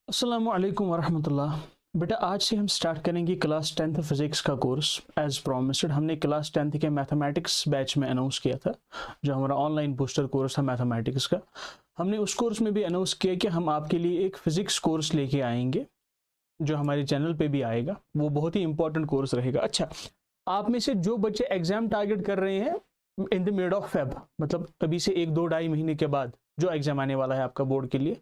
अस्सलामु अलैकुम वरहमतुल्लाह। बेटा आज से हम स्टार्ट करेंगे क्लास 10th फिज़िक्स का कोर्स। एज़ प्रॉमिस्ड हमने क्लास 10th के मैथमेटिक्स बैच में अनाउंस किया था, जो हमारा ऑनलाइन बूस्टर कोर्स था मैथमेटिक्स का। हमने उस कोर्स में भी अनाउंस किया कि हम आपके लिए एक फ़िज़िक्स कोर्स लेके आएंगे, जो हमारे चैनल पे भी आएगा। वो बहुत ही इंपॉर्टेंट कोर्स रहेगा। अच्छा, आप में से जो बच्चे एग्ज़ाम टारगेट कर रहे हैं in the mid of Feb, मतलब अभी से 1-2-2.5 महीने के बाद जो एग्जाम आने वाला है आपका बोर्ड के लिए,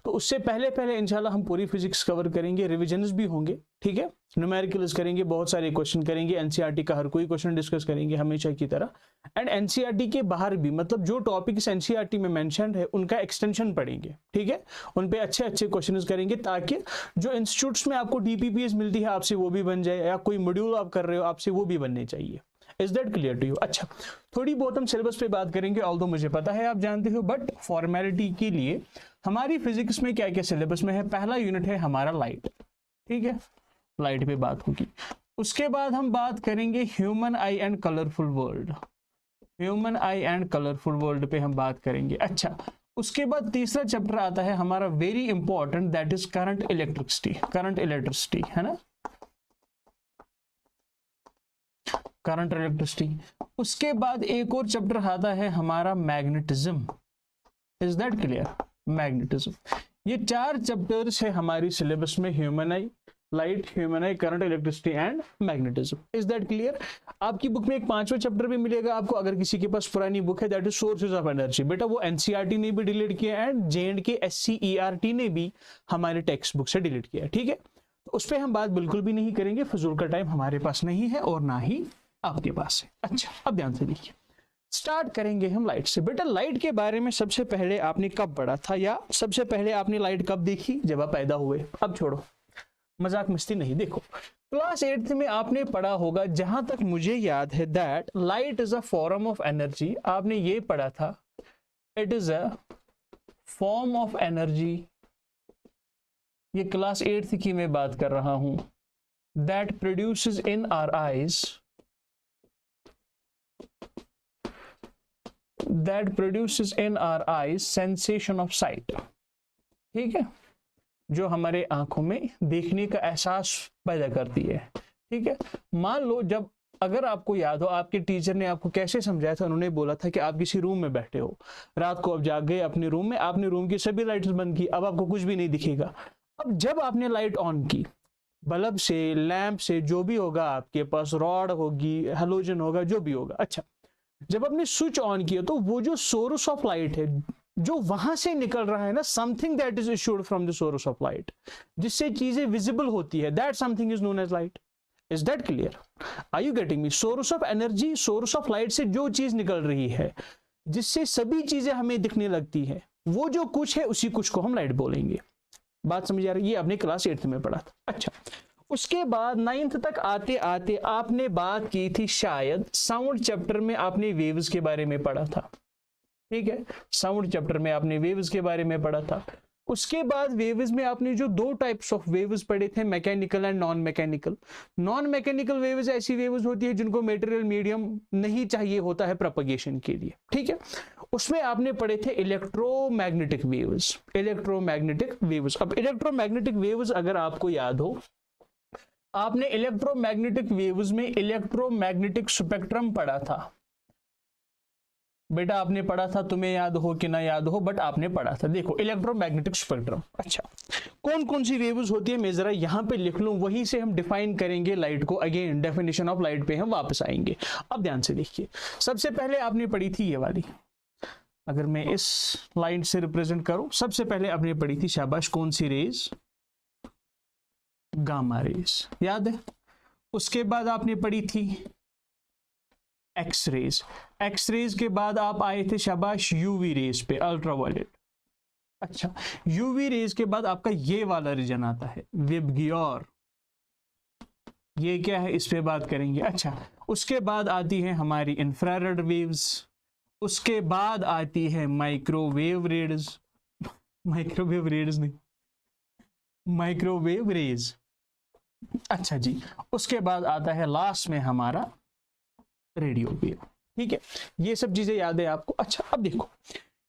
तो उससे पहले पहले इंशाल्लाह हम पूरी फिजिक्स कवर करेंगे, रिविजन्स भी होंगे, ठीक है, न्यूमेरिकल्स करेंगे, बहुत सारे क्वेश्चन करेंगे, एनसीईआरटी का हर कोई क्वेश्चन डिस्कस करेंगे हमेशा की तरह। एंड एनसीईआरटी के बाहर भी, मतलब जो टॉपिक्स एनसीईआरटी में मेंशन्ड है उनका एक्सटेंशन पढ़ेंगे, ठीक है, उन पे अच्छे अच्छे क्वेश्चन करेंगे, ताकि जो इंस्टीट्यूट्स में आपको डीपीपीएस मिलती है आपसे वो भी बन जाए, या कोई मॉड्यूल आप कर रहे हो आपसे वो भी बनने चाहिए। Is that clear to you? अच्छा, थोड़ी बहुत हम सिलेबस पे बात करेंगे, ऑल्दो मुझे पता है आप जानते हो, बट फॉर्मेलिटी के लिए हमारी फिजिक्स में क्या क्या सिलेबस में है। पहला यूनिट है हमारा लाइट, ठीक है, लाइट पे बात होगी। उसके बाद हम बात करेंगे human I and colourful world, human I and colourful world पे हम बात करेंगे। अच्छा, उसके बाद तीसरा चैप्टर आता है हमारा very important, that is current electricity, current electricity है ना, करंट इलेक्ट्रिसिटी। उसके बाद एक और चैप्टर आता है हमारा magnetism. Is that clear? Magnetism. ये 4 चैप्टर्स है हमारी सिलेबस में, human I, light, human I, current electricity and magnetism. Is that clear? आपकी बुक में एक 5वां चैप्टर भी मिलेगा आपको, अगर किसी के पास पुरानी बुक है, that is sources of energy. बेटा वो एनसीईआरटी ने भी डिलीट किया एंड जेएंडके एससीईआरटी ने भी हमारे टेक्स्ट बुक से डिलीट किया, ठीक है, तो उस पर हम बात बिल्कुल भी नहीं करेंगे, फजूल का टाइम हमारे पास नहीं है और ना ही आपके पास है। अच्छा, अब ध्यान से देखिए, स्टार्ट करेंगे हम लाइट से। बेटा लाइट के बारे में सबसे पहले आपने कब पढ़ा था, या सबसे पहले आपने लाइट कब देखी? जब आप पैदा हुए। अब छोड़ो, मजाक मस्ती नहीं। देखो, क्लास 8th में आपने पढ़ा होगा, जहां तक मुझे याद है, that light is a form of energy. आपने ये पढ़ा था, it is a form of energy. ये क्लास 8th की मैं बात कर रहा हूं, that produces in our eyes, that produces in our eyes sensation of sight, ठीक है, जो हमारे आंखों में देखने का एहसास पैदा करती है, ठीक है। मान लो, जब अगर आपको याद हो, आपके टीचर ने आपको कैसे समझाया था, उन्होंने बोला था कि आप किसी रूम में बैठे हो, रात को आप जाग गए अपने रूम में, आपने रूम की सभी लाइट्स बंद की, अब आपको कुछ भी नहीं दिखेगा। अब जब आपने लाइट ऑन की, बल्ब से, लैंप से, जो भी होगा आपके पास, रॉड होगी, हेलोजन होगा, जो भी होगा, अच्छा, जब आपने स्विच ऑन किया तो वो जो सोर्स ऑफ लाइट है जो वहां से निकल रहा है ना, something that is issued from the source of light, जिससे चीजें विजिबल होती है, that something is known as light. Is that clear? Are you getting me? Source of energy, source of light से जो चीज निकल रही है, जिससे सभी चीजें हमें दिखने लगती है, वो जो कुछ है उसी कुछ को हम लाइट बोलेंगे। बात समझ आ रही है? ये आपने क्लास 8th में पढ़ा था। अच्छा, उसके बाद 9th तक आते आते आपने बात की थी, शायद साउंड चैप्टर में आपने वेव्स के बारे में पढ़ा था, ठीक है, साउंड चैप्टर में आपने वेव्स के बारे में पढ़ा था। उसके बाद वेव्स में आपने जो 2 टाइप्स ऑफ वेव्स पढ़े थे, mechanical and non mechanical. Non mechanical waves ऐसी वेव्स होती है जिनको मटेरियल मीडियम नहीं चाहिए होता है प्रोपगेशन के लिए, ठीक है। उसमें आपने पढ़े थे इलेक्ट्रोमैग्नेटिक वेव्स, इलेक्ट्रोमैग्नेटिक वेव्स। अब इलेक्ट्रोमैग्नेटिक वेव्स अगर आपको याद हो, आपने इलेक्ट्रोमैग्नेटिक वेव्स में इलेक्ट्रोमैग्नेटिक स्पेक्ट्रम पढ़ा था। बेटा आपने पढ़ा था, तुम्हें याद हो कि ना याद हो, बट आपने पढ़ा था। देखो, इलेक्ट्रोमैग्नेटिक स्पेक्ट्रम। अच्छा, कौन कौन सी वेव्स होती है मैं जरा यहां पे लिख लूं, वहीं से हम डिफाइन करेंगे लाइट को। अगेन डेफिनेशन ऑफ लाइट पे हम वापस आएंगे। अब ध्यान से देखिए, सबसे पहले आपने पढ़ी थी ये वाली, अगर मैं इस लाइन से रिप्रेजेंट करूं, सबसे पहले आपने पढ़ी थी, शाबाश, कौन सी रेज? गामा रेज, याद है। उसके बाद आपने पढ़ी थी एक्स रेज, एक्स रेज के बाद आप आए थे, शाबाश, यूवी रेज पे, अल्ट्रावायलेट। अच्छा, यूवी रेज के बाद आपका ये वाला रीजन आता है, विबग्योर, ये क्या है, इस पे बात करेंगे। अच्छा, उसके बाद आती है हमारी इंफ्रारेड वेव्स, उसके बाद आती है माइक्रोवेव रेज, माइक्रोवेव रेज नहीं, माइक्रोवेव रेज। अच्छा जी, उसके बाद आता है लास्ट में हमारा रेडियो वेव, ठीक है। ये सब चीजें याद है आपको? अच्छा, अब देखो,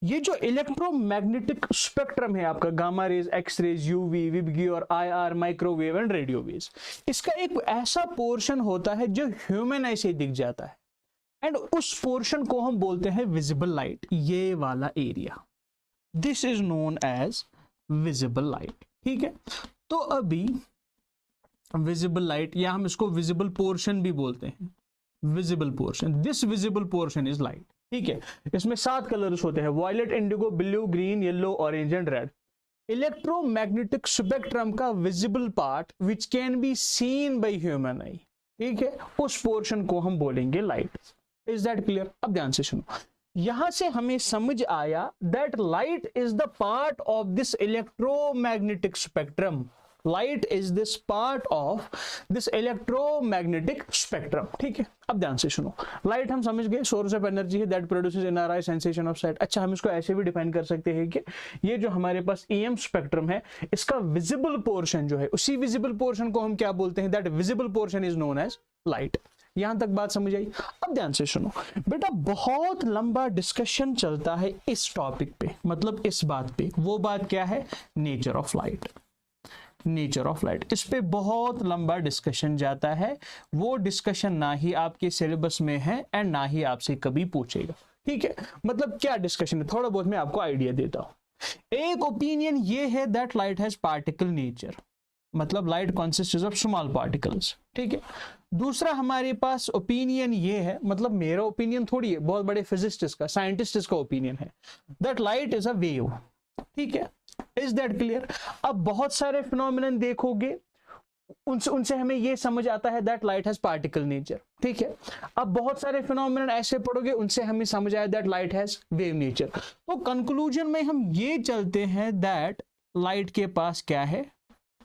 ये जो इलेक्ट्रोमैग्नेटिक स्पेक्ट्रम है आपका, gamma rays, X rays, UV, विबगी और IR, microwave and radio waves, इसका एक ऐसा पोर्शन होता है जो ह्यूमन आई से दिख जाता है, एंड उस पोर्शन को हम बोलते हैं विजिबल लाइट। ये वाला area, this is known as visible light. ठीक है, तो अभी विजिबल लाइट, या हम इसको विजिबल पोर्शन भी बोलते हैं, visible portion, this visible portion is light. ठीक है, इसमें 7 कलर्स होते हैं, violet, indigo, blue, green, yellow, orange and red. Electromagnetic spectrum का visible part which can be seen by human eye, ठीक है, उस पोर्शन को हम बोलेंगे लाइट। Is that clear? अब ध्यान से सुनो, यहां से हमें समझ आया that light is the part of this electromagnetic spectrum. Light is this part of this electromagnetic spectrum. ठीक है, अब ध्यान से सुनो, लाइट हम समझ गए सोर्स ऑफ एनर्जी है that produces in our eye sensation of sight. अच्छा, हम इसको ऐसे भी डिफाइन कर सकते हैं कि ये जो हमारे पास ईएम स्पेक्ट्रम है, इसका विजिबल पोर्शन जो है, उसी विजिबल पोर्शन को हम क्या बोलते हैं? That visible portion is known as light. यहां तक बात समझ आई? अब ध्यान से सुनो बेटा, बहुत लंबा डिस्कशन चलता है इस टॉपिक पे, मतलब इस बात पे। वो बात क्या है? Nature of light. Nature of light, इस पे बहुत लंबा डिस्कशन जाता है। वो डिस्कशन ना ही आपके सिलेबस में है एंड ना ही आपसे कभी पूछेगा। ठीक है, मतलब क्या डिस्कशन है, थोड़ा बहुत मैं आपको आइडिया देता हूं। एक ओपिनियन ये है that light has particle nature, मतलब light consists of small particles. ठीक है, दूसरा हमारे पास ओपिनियन ये है, मतलब मेरा ओपिनियन थोड़ी है, बहुत बड़े फिजिसिस्ट का, साइंटिस्ट का ओपिनियन है, that light is a wave. ठीक है, इज दैट क्लियर? अब बहुत सारे फिनोमिनन देखोगे, उनसे हमें ये समझ आता है that light has particle nature. ठीक है, अब बहुत सारे फिनोमिनन ऐसे पढ़ोगे, उनसे हमें समझ आया that light has wave nature. तो कंक्लूजन में हम ये चलते हैं दैट लाइट के पास क्या है?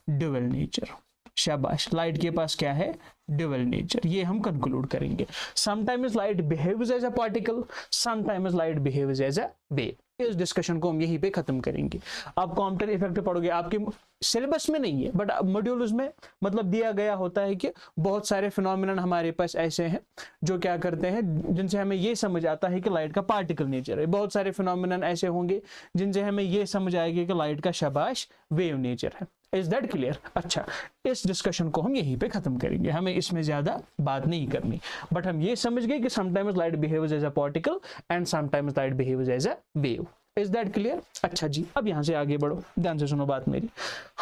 Dual nature. शाबाश, लाइट के पास क्या है? Dual nature. ये हम कंक्लूड करेंगे। Sometimes light behaves as a particle, sometimes light behaves as a wave. इस डिस्कशन को हम यहीं पे खत्म करेंगे। आप कॉम्पटन इफेक्ट पढ़ोगे, आपके सिलेबस में नहीं है बट मॉड्यूल्स में मतलब दिया गया होता है कि बहुत सारे फिनोमिनन हमारे पास ऐसे हैं जो क्या करते हैं, जिनसे हमें ये समझ आता है कि लाइट का पार्टिकल नेचर है। बहुत सारे फिनोमिनन ऐसे होंगे जिनसे हमें ये समझ आएगा कि लाइट का शाबाश वेव नेचर है। Is that clear? अच्छा, इस डिस्कशन को हम यहीं पे खत्म करेंगे, हमें इसमें ज्यादा बात नहीं करनी, बट हम ये समझ गए कि sometimes light behaves as a particle and sometimes light behaves as a wave. Is that clear? अच्छा जी, अब यहां से आगे बढ़ो, ध्यान से सुनो बात मेरी।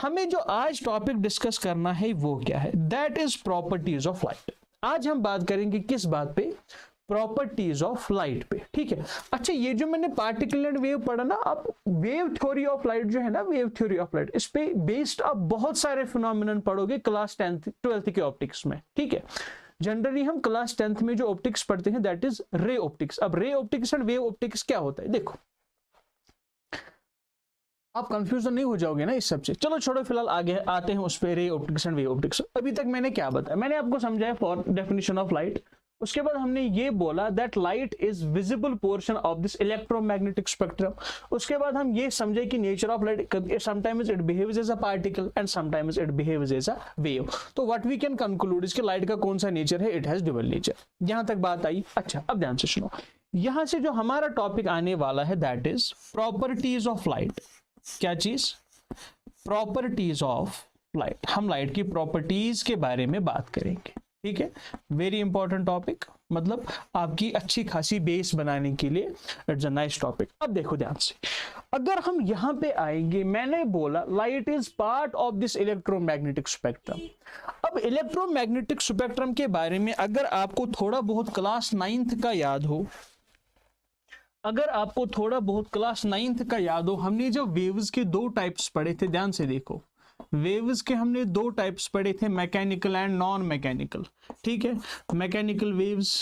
हमें जो आज टॉपिक डिस्कस करना है वो क्या है? That is properties of light. आज हम बात करेंगे किस बात पे? प्रॉपर्टीज ऑफ लाइट पे। ठीक है, अच्छा, ये जो मैंने पार्टिकल एंड वेव पढ़ा ना, आप वेव थ्योरी ऑफ लाइट जो है ना, वेव थ्योरी ऑफ लाइट, इस पे बेस्ड आप बहुत सारे फिनोमिनन पढ़ोगे क्लास 10th 12th के ऑप्टिक्स में। ठीक है, जनरली हम क्लास 10th में जो ऑप्टिक्स पढ़ते हैं दैट इज रे ऑप्टिक्स। अब ray optics and wave optics क्या होता है? देखो, आप कंफ्यूजन नहीं हो जाओगे ना इस सब से। चलो छोड़ो, फिलहाल आगे आते हैं उस पे, ray optics and wave optics. अभी तक मैंने क्या बताया? मैंने आपको समझाया फॉर डेफिनेशन ऑफ लाइट, उसके बाद हमने ये बोला that light is visible portion of this electromagnetic spectrum. उसके बाद हम ये समझे कि nature of light, sometimes it behaves as a particle and sometimes it behaves as a wave. तो व्हाट वी कैन कंक्लूड इसके लाइट का कौन सा नेचर है? It has dual nature. यहां तक बात आई? अच्छा, अब ध्यान से सुनो, यहां से जो हमारा टॉपिक आने वाला है that is properties of light. क्या चीज? Properties of light. हम लाइट की प्रॉपर्टीज के बारे में बात करेंगे। ठीक है, वेरी इंपॉर्टेंट टॉपिक, मतलब आपकी अच्छी खासी बेस बनाने के लिए इट्स अ नाइस टॉपिक। अब देखो ध्यान से, अगर हम यहां पे आएंगे, मैंने बोला light is part of this electromagnetic spectrum. अब इलेक्ट्रोमैग्नेटिक स्पेक्ट्रम के बारे में अगर आपको थोड़ा बहुत क्लास 9th का याद हो, अगर आपको थोड़ा बहुत क्लास 9th का याद हो, हमने जो वेव्स के 2 टाइप्स पढ़े थे, ध्यान से देखो, वेव्स के हमने 2 टाइप्स पढ़े थे, मैकेनिकल एंड नॉन मैकेनिकल। ठीक है, mechanical waves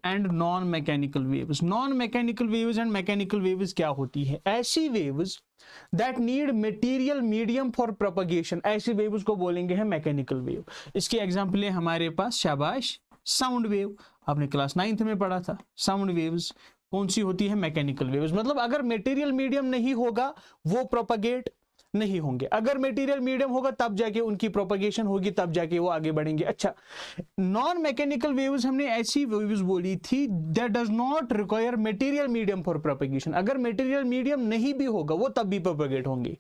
and non mechanical waves. Non mechanical waves and mechanical waves क्या होती है? ऐसी waves that need material medium for propagation, ऐसी वेव्स को बोलेंगे हम मैकेनिकल वेव। इसकी एग्जांपल है हमारे पास, शाबाश, साउंड वेव। आपने क्लास 9th में पढ़ा था। साउंड वेव्स कौन सी होती है? Mechanical waves. मतलब अगर मटेरियल मीडियम नहीं होगा वो प्रोपगेट नहीं होंगे। अगर मटेरियल मीडियम होगा तब जाके उनकी प्रोपगेशन होगी, तब जाके वो आगे बढ़ेंगे। अच्छा, नॉन मैकेनिकल वेव्स हमने ऐसी वेव्स बोली थी that does not require material medium for propagation. अगर मटेरियल मीडियम नहीं भी होगा वो तब भी प्रोपगेट होंगे,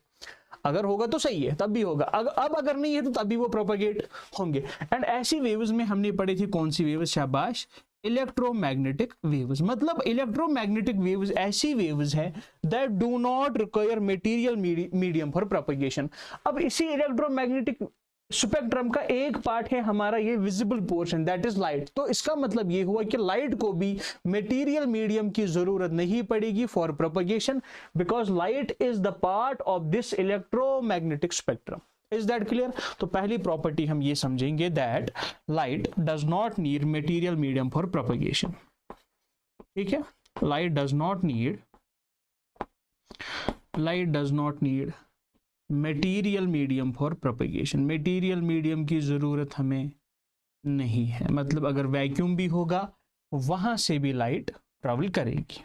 अगर होगा तो सही है तब भी होगा, अब अगर नहीं है तो तब भी वो प्रोपगेट होंगे। एंड ऐसी वेव्स में हमने पढ़ी थी कौन सी वेव्स, शाबाश, इलेक्ट्रोमैग्नेटिक वेव्स। मतलब इलेक्ट्रोमैग्नेटिक वेव्स ऐसी वेव्स हैं that do not require material medium for propagation. अब इसी इलेक्ट्रोमैग्नेटिक स्पेक्ट्रम का एक पार्ट है हमारा ये visible portion, that is light. तो इसका मतलब ये हुआ कि लाइट को भी मटेरियल मीडियम की जरूरत नहीं पड़ेगी for propagation, because light is the part of this electromagnetic spectrum. Is that clear? तो पहली प्रॉपर्टी हम ये समझेंगे that light does not need material medium for propagation. ठीक है, light does not need material medium for propagation. Material medium की जरूरत हमें नहीं है, मतलब अगर वैक्यूम भी होगा वहां से भी लाइट ट्रैवल करेगी।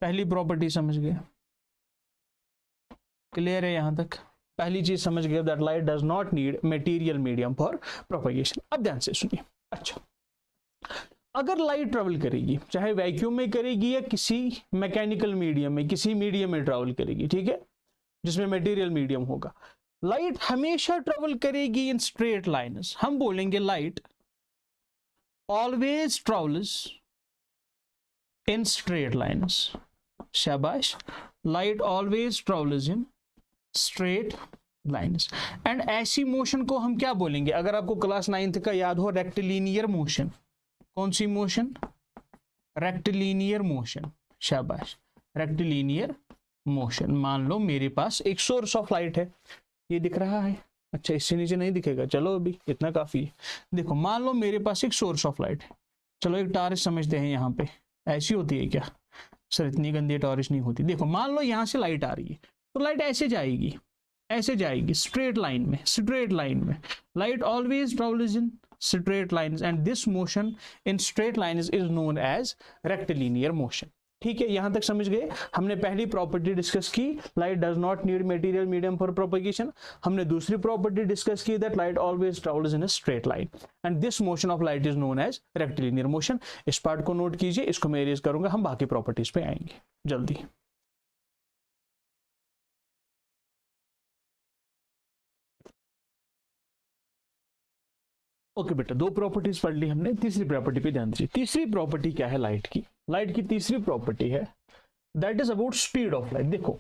पहली प्रॉपर्टी समझ गए? क्लियर है यहां तक? पहली चीज समझ गए that light does not need material medium for propagation. अब ध्यान से सुनिए। अच्छा, अगर लाइट ट्रैवल करेगी, चाहे वैक्यूम में करेगी या किसी मैकेनिकल मीडियम में, किसी मीडियम में ट्रैवल करेगी, ठीक है, जिसमें मटेरियल मीडियम होगा, लाइट हमेशा ट्रेवल करेगी इन स्ट्रेट लाइन्स। हम बोलेंगे light always travels in straight lines. शाबाश, light always travels in straight lines. And ऐसी मोशन को हम क्या बोलेंगे? अगर आपको क्लास 9th का याद हो, रेक्टिलिनियर मोशन। कौन सी मोशन? Rectilinear motion. शाबाश, रेक्टिलिनियर मोशन। मान लो मेरे पास एक सोर्स ऑफ लाइट है, ये दिख रहा है। अच्छा, इससे नीचे नहीं दिखेगा, चलो अभी इतना काफी है। देखो, मान लो मेरे पास एक सोर्स ऑफ लाइट है। चलो एक टॉर्च समझते हैं, यहाँ पे ऐसी होती है क्या? सर इतनी गंदी टॉर्च नहीं होती। देखो, मान लो यहाँ से लाइट आ रही है, तो लाइट ऐसे जाएगी, ऐसे जाएगी स्ट्रेट लाइन में। स्ट्रेट लाइन में light always travels in straight lines and this motion in straight lines is known as rectilinear motion. ठीक है, यहां तक समझ गए? हमने पहली प्रॉपर्टी डिस्कस की, light does not need material medium for propagation. हमने दूसरी प्रॉपर्टी डिस्कस की that light always travels in a straight line and this motion of light is known as rectilinear motion. इस पार्ट को note कीजिए, इसको मैं erase करूंगा, हम बाकी प्रॉपर्टीज पे आएंगे जल्दी। ओके बेटा, दो प्रॉपर्टीज पढ़ ली हमने, तीसरी प्रॉपर्टी पे ध्यान दीजिए। तीसरी प्रॉपर्टी क्या है लाइट की? लाइट की तीसरी प्रॉपर्टी है that is about speed of light. देखो,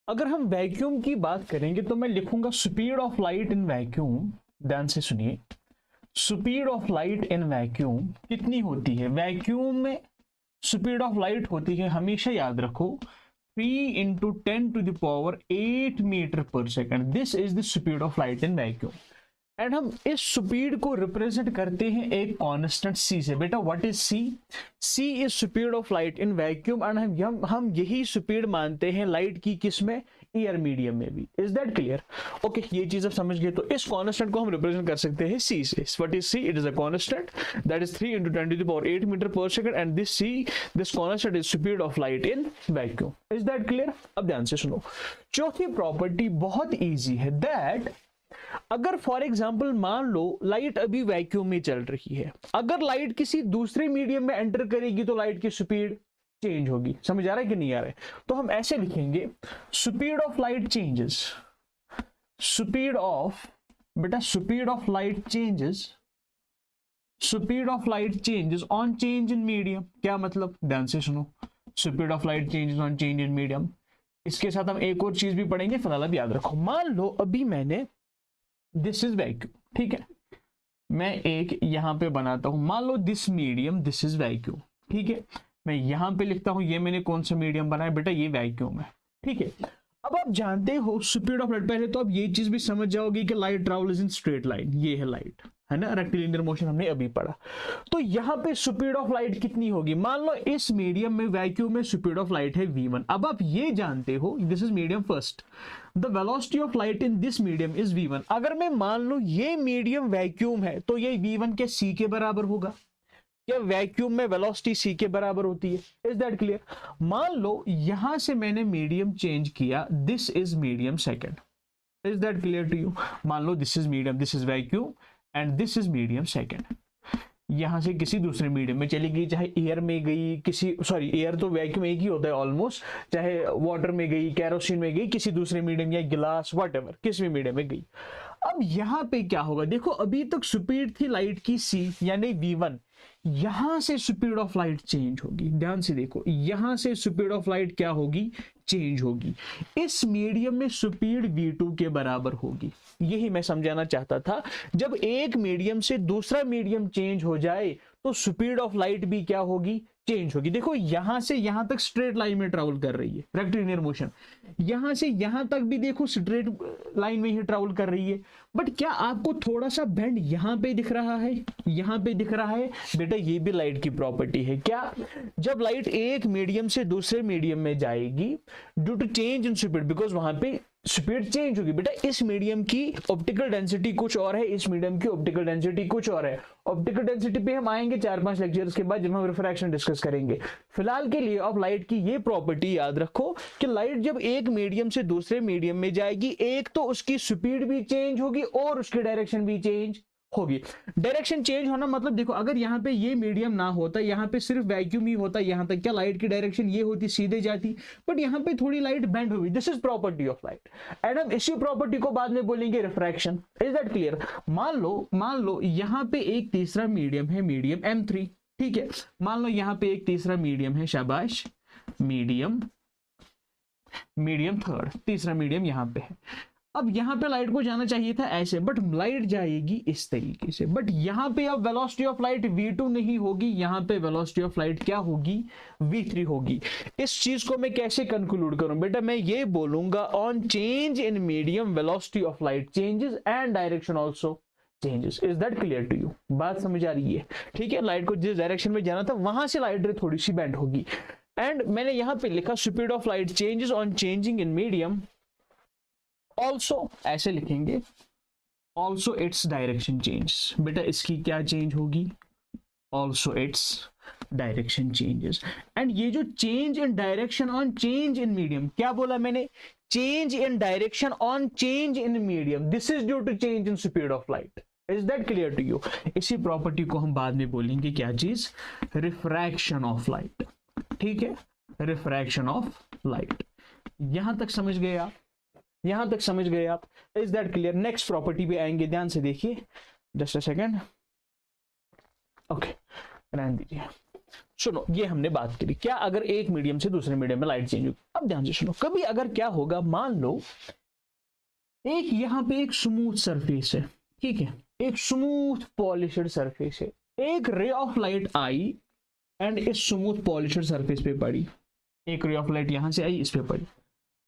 अगर हम वैक्यूम की बात करेंगे तो मैं लिखूंगा speed of light in vacuum. ध्यान से सुनिए, speed of light in vacuum कितनी होती है? वैक्यूम में स्पीड ऑफ लाइट होती है, हमेशा याद रखो, 3 × 10⁸ मीटर पर second. This is the speed of light in vacuum. And हम इस स्पीड को रिप्रेजेंट करते हैं एक कांस्टेंट c से। बेटा what is c? c is speed of light in vacuum and हम यही स्पीड मानते हैं लाइट की, किसमें? एयर मीडियम में भी। Is that clear? ओके, ये चीज अब समझ गए। तो इस कांस्टेंट को हम रिप्रेजेंट कर सकते हैं c से। What is c? It is a constant that is 3 × 10⁸ metre per second and this constant is speed of light in vacuum. Is that clear? अब ध्यान से सुनो, चौथी प्रॉपर्टी बहुत ईजी है दैट अगर फॉर एग्जाम्पल मान लो लाइट अभी वैक्यूम में चल रही है, अगर लाइट किसी दूसरे मीडियम में एंटर करेगी तो लाइट की स्पीड चेंज होगी। समझ आ रहा है कि नहीं आ रहा है? तो हम ऐसे लिखेंगे, speed of light changes, speed of, बेटा speed of light changes, speed of light changes on change in medium. क्या मतलब? ध्यान से सुनो, speed of light changes on change in medium. इसके साथ हम एक और चीज भी पढ़ेंगे, फिलहाल अब याद रखो। मान लो अभी मैंने, दिस इज वैक्यूम, ठीक है, मैं एक यहां पे बनाता हूं, मान लो this medium, this is vacuum, ठीक है, मैं यहां पे लिखता हूं, ये मैंने कौन सा मीडियम बनाया? बेटा ये वैक्यूम है, ठीक है। अब आप जानते हो स्पीड ऑफ लाइट, पहले तो आप ये चीज भी समझ जाओगे कि light travels in straight line, ये है लाइट, है ना, रेक्टिलिनियर मोशन हमने अभी पढ़ा। तो यहां पे स्पीड ऑफ लाइट कितनी होगी? मान लो इस मीडियम में, वैक्यूम में स्पीड ऑफ लाइट है v1। अब आप ये जानते हो, this is medium first, the velocity of light in this medium is v1। अगर मैं मान लो ये मीडियम वैक्यूम है तो ये v1 के c के बराबर होगा। क्या वैक्यूम में वेलोसिटी c के बराबर होती है? Is that clear? मान लो यहां से मैंने मीडियम चेंज किया, this is medium second, is that clear to you? मान लो this is medium, this is vacuum and this is medium second. यहां से किसी दूसरे मीडियम में चली गई, चाहे एयर में गई, किसी सॉरी एयर तो वैक्यूम एक ही होता है ऑलमोस्ट, चाहे वाटर में गई, कैरोसिन में गई, किसी दूसरे मीडियम या गिलास व्हाटएवर किसी भी मीडियम में गई। अब यहां पे क्या होगा? देखो अभी तक स्पीड थी लाइट की c यानी v1, यहां से स्पीड ऑफ लाइट चेंज होगी। ध्यान से देखो, यहां से स्पीड ऑफ लाइट क्या होगी? चेंज होगी। इस मीडियम में स्पीड v2 के बराबर होगी। यही मैं समझाना चाहता था, जब एक मीडियम से दूसरा मीडियम चेंज हो जाए तो स्पीड ऑफ लाइट भी क्या होगी? चेंज होगी। देखो यहां से यहां तक स्ट्रेट लाइन में ट्रेवल कर रही है, रेक्टिलिनियर मोशन, यहां से यहां तक भी देखो स्ट्रेट लाइन में ही ट्रेवल कर रही है। बट क्या आपको थोड़ा सा बेंड यहां पे दिख रहा है? यहां पे दिख रहा है? बेटा ये भी लाइट की प्रॉपर्टी है। क्या? जब लाइट एक मीडियम से दूसरे मीडियम में जाएगी due to change in speed, because वहां पे स्पीड चेंज होगी। बेटा इस मीडियम की ऑप्टिकल डेंसिटी कुछ और है, इस मीडियम की ऑप्टिकल डेंसिटी कुछ और है। ऑप्टिकल डेंसिटी पे हम आएंगे 4-5 लेक्चर्स के बाद जब हम रिफ्रैक्शन डिस्कस करेंगे। फिलहाल के लिए ऑफ लाइट की ये प्रॉपर्टी याद रखो कि लाइट जब एक मीडियम से दूसरे मीडियम में जाएगी, एक तो उसकी स्पीड भी चेंज होगी और उसकी डायरेक्शन भी चेंज होगी। डायरेक्शन चेंज होना मतलब देखो, अगर यहाँ पे ये मीडियम ना होता, यहाँ पे सिर्फ वैक्यूम ही होता, यहाँ तक क्या लाइट की डायरेक्शन ये होती, सीधे जाती, बट यहाँ पे थोड़ी लाइट बेंड हुई। This is property of light and हम इसी प्रॉपर्टी को बाद में बोलेंगे रिफ्रैक्शन। Is that clear? मान लो यहाँ पे एक तीसरा मीडियम है, मीडियम M3, ठीक है। मान लो यहाँ पे एक तीसरा मीडियम है, शाबाश, मीडियम थर्ड, तीसरा मीडियम यहाँ पे है। अब यहां पे लाइट को जाना चाहिए था ऐसे, बट लाइट जाएगी इस तरीके से। बट यहां पे अब वेलोसिटी ऑफ लाइट v2 नहीं होगी, यहां पे वेलोसिटी ऑफ लाइट क्या होगी? v3 होगी। इस चीज को मैं कैसे कंक्लूड करूं? बेटा मैं ये बोलूंगा on change in medium velocity of light changes and direction also changes. Is that clear to you? बात समझ आ रही है? ठीक है, लाइट को जिस डायरेक्शन में जाना था वहां से लाइट रे थोड़ी सी बेंड होगी। एंड मैंने यहां पे लिखा speed of light changes on changing in medium, also ऐसे लिखेंगे, ऑल्सो इट्स डायरेक्शन चेंज। बेटा इसकी क्या चेंज होगी? Also its direction changes. And ये जो change in direction on change in medium, क्या बोला मैंने? Change in direction on change in medium, this is due to change in speed of light. Is that clear to you? इसी property को हम बाद में बोलेंगे क्या चीज? Refraction of light. ठीक है, रिफ्रैक्शन ऑफ लाइट। यहां तक समझ गए आप? यहां तक समझ गए आप? Is that clear? Next property पे आएंगे, ध्यान से देखिए, जस्ट अ सेकंड। ओके, रहने दीजिए। सुनो, ये हमने बात करी क्या अगर एक मीडियम से दूसरे मीडियम में लाइट चेंज होगी। अब ध्यान से सुनो, कभी अगर क्या होगा, मान लो एक यहां पे एक स्मूथ सरफेस है, ठीक है, एक स्मूथ पॉलिश्ड सरफेस है, एक ray of light I and इस स्मूथ पॉलिश्ड सरफेस पे पड़ी, एक रे ऑफ लाइट यहां से आई, इस पे पड़ी।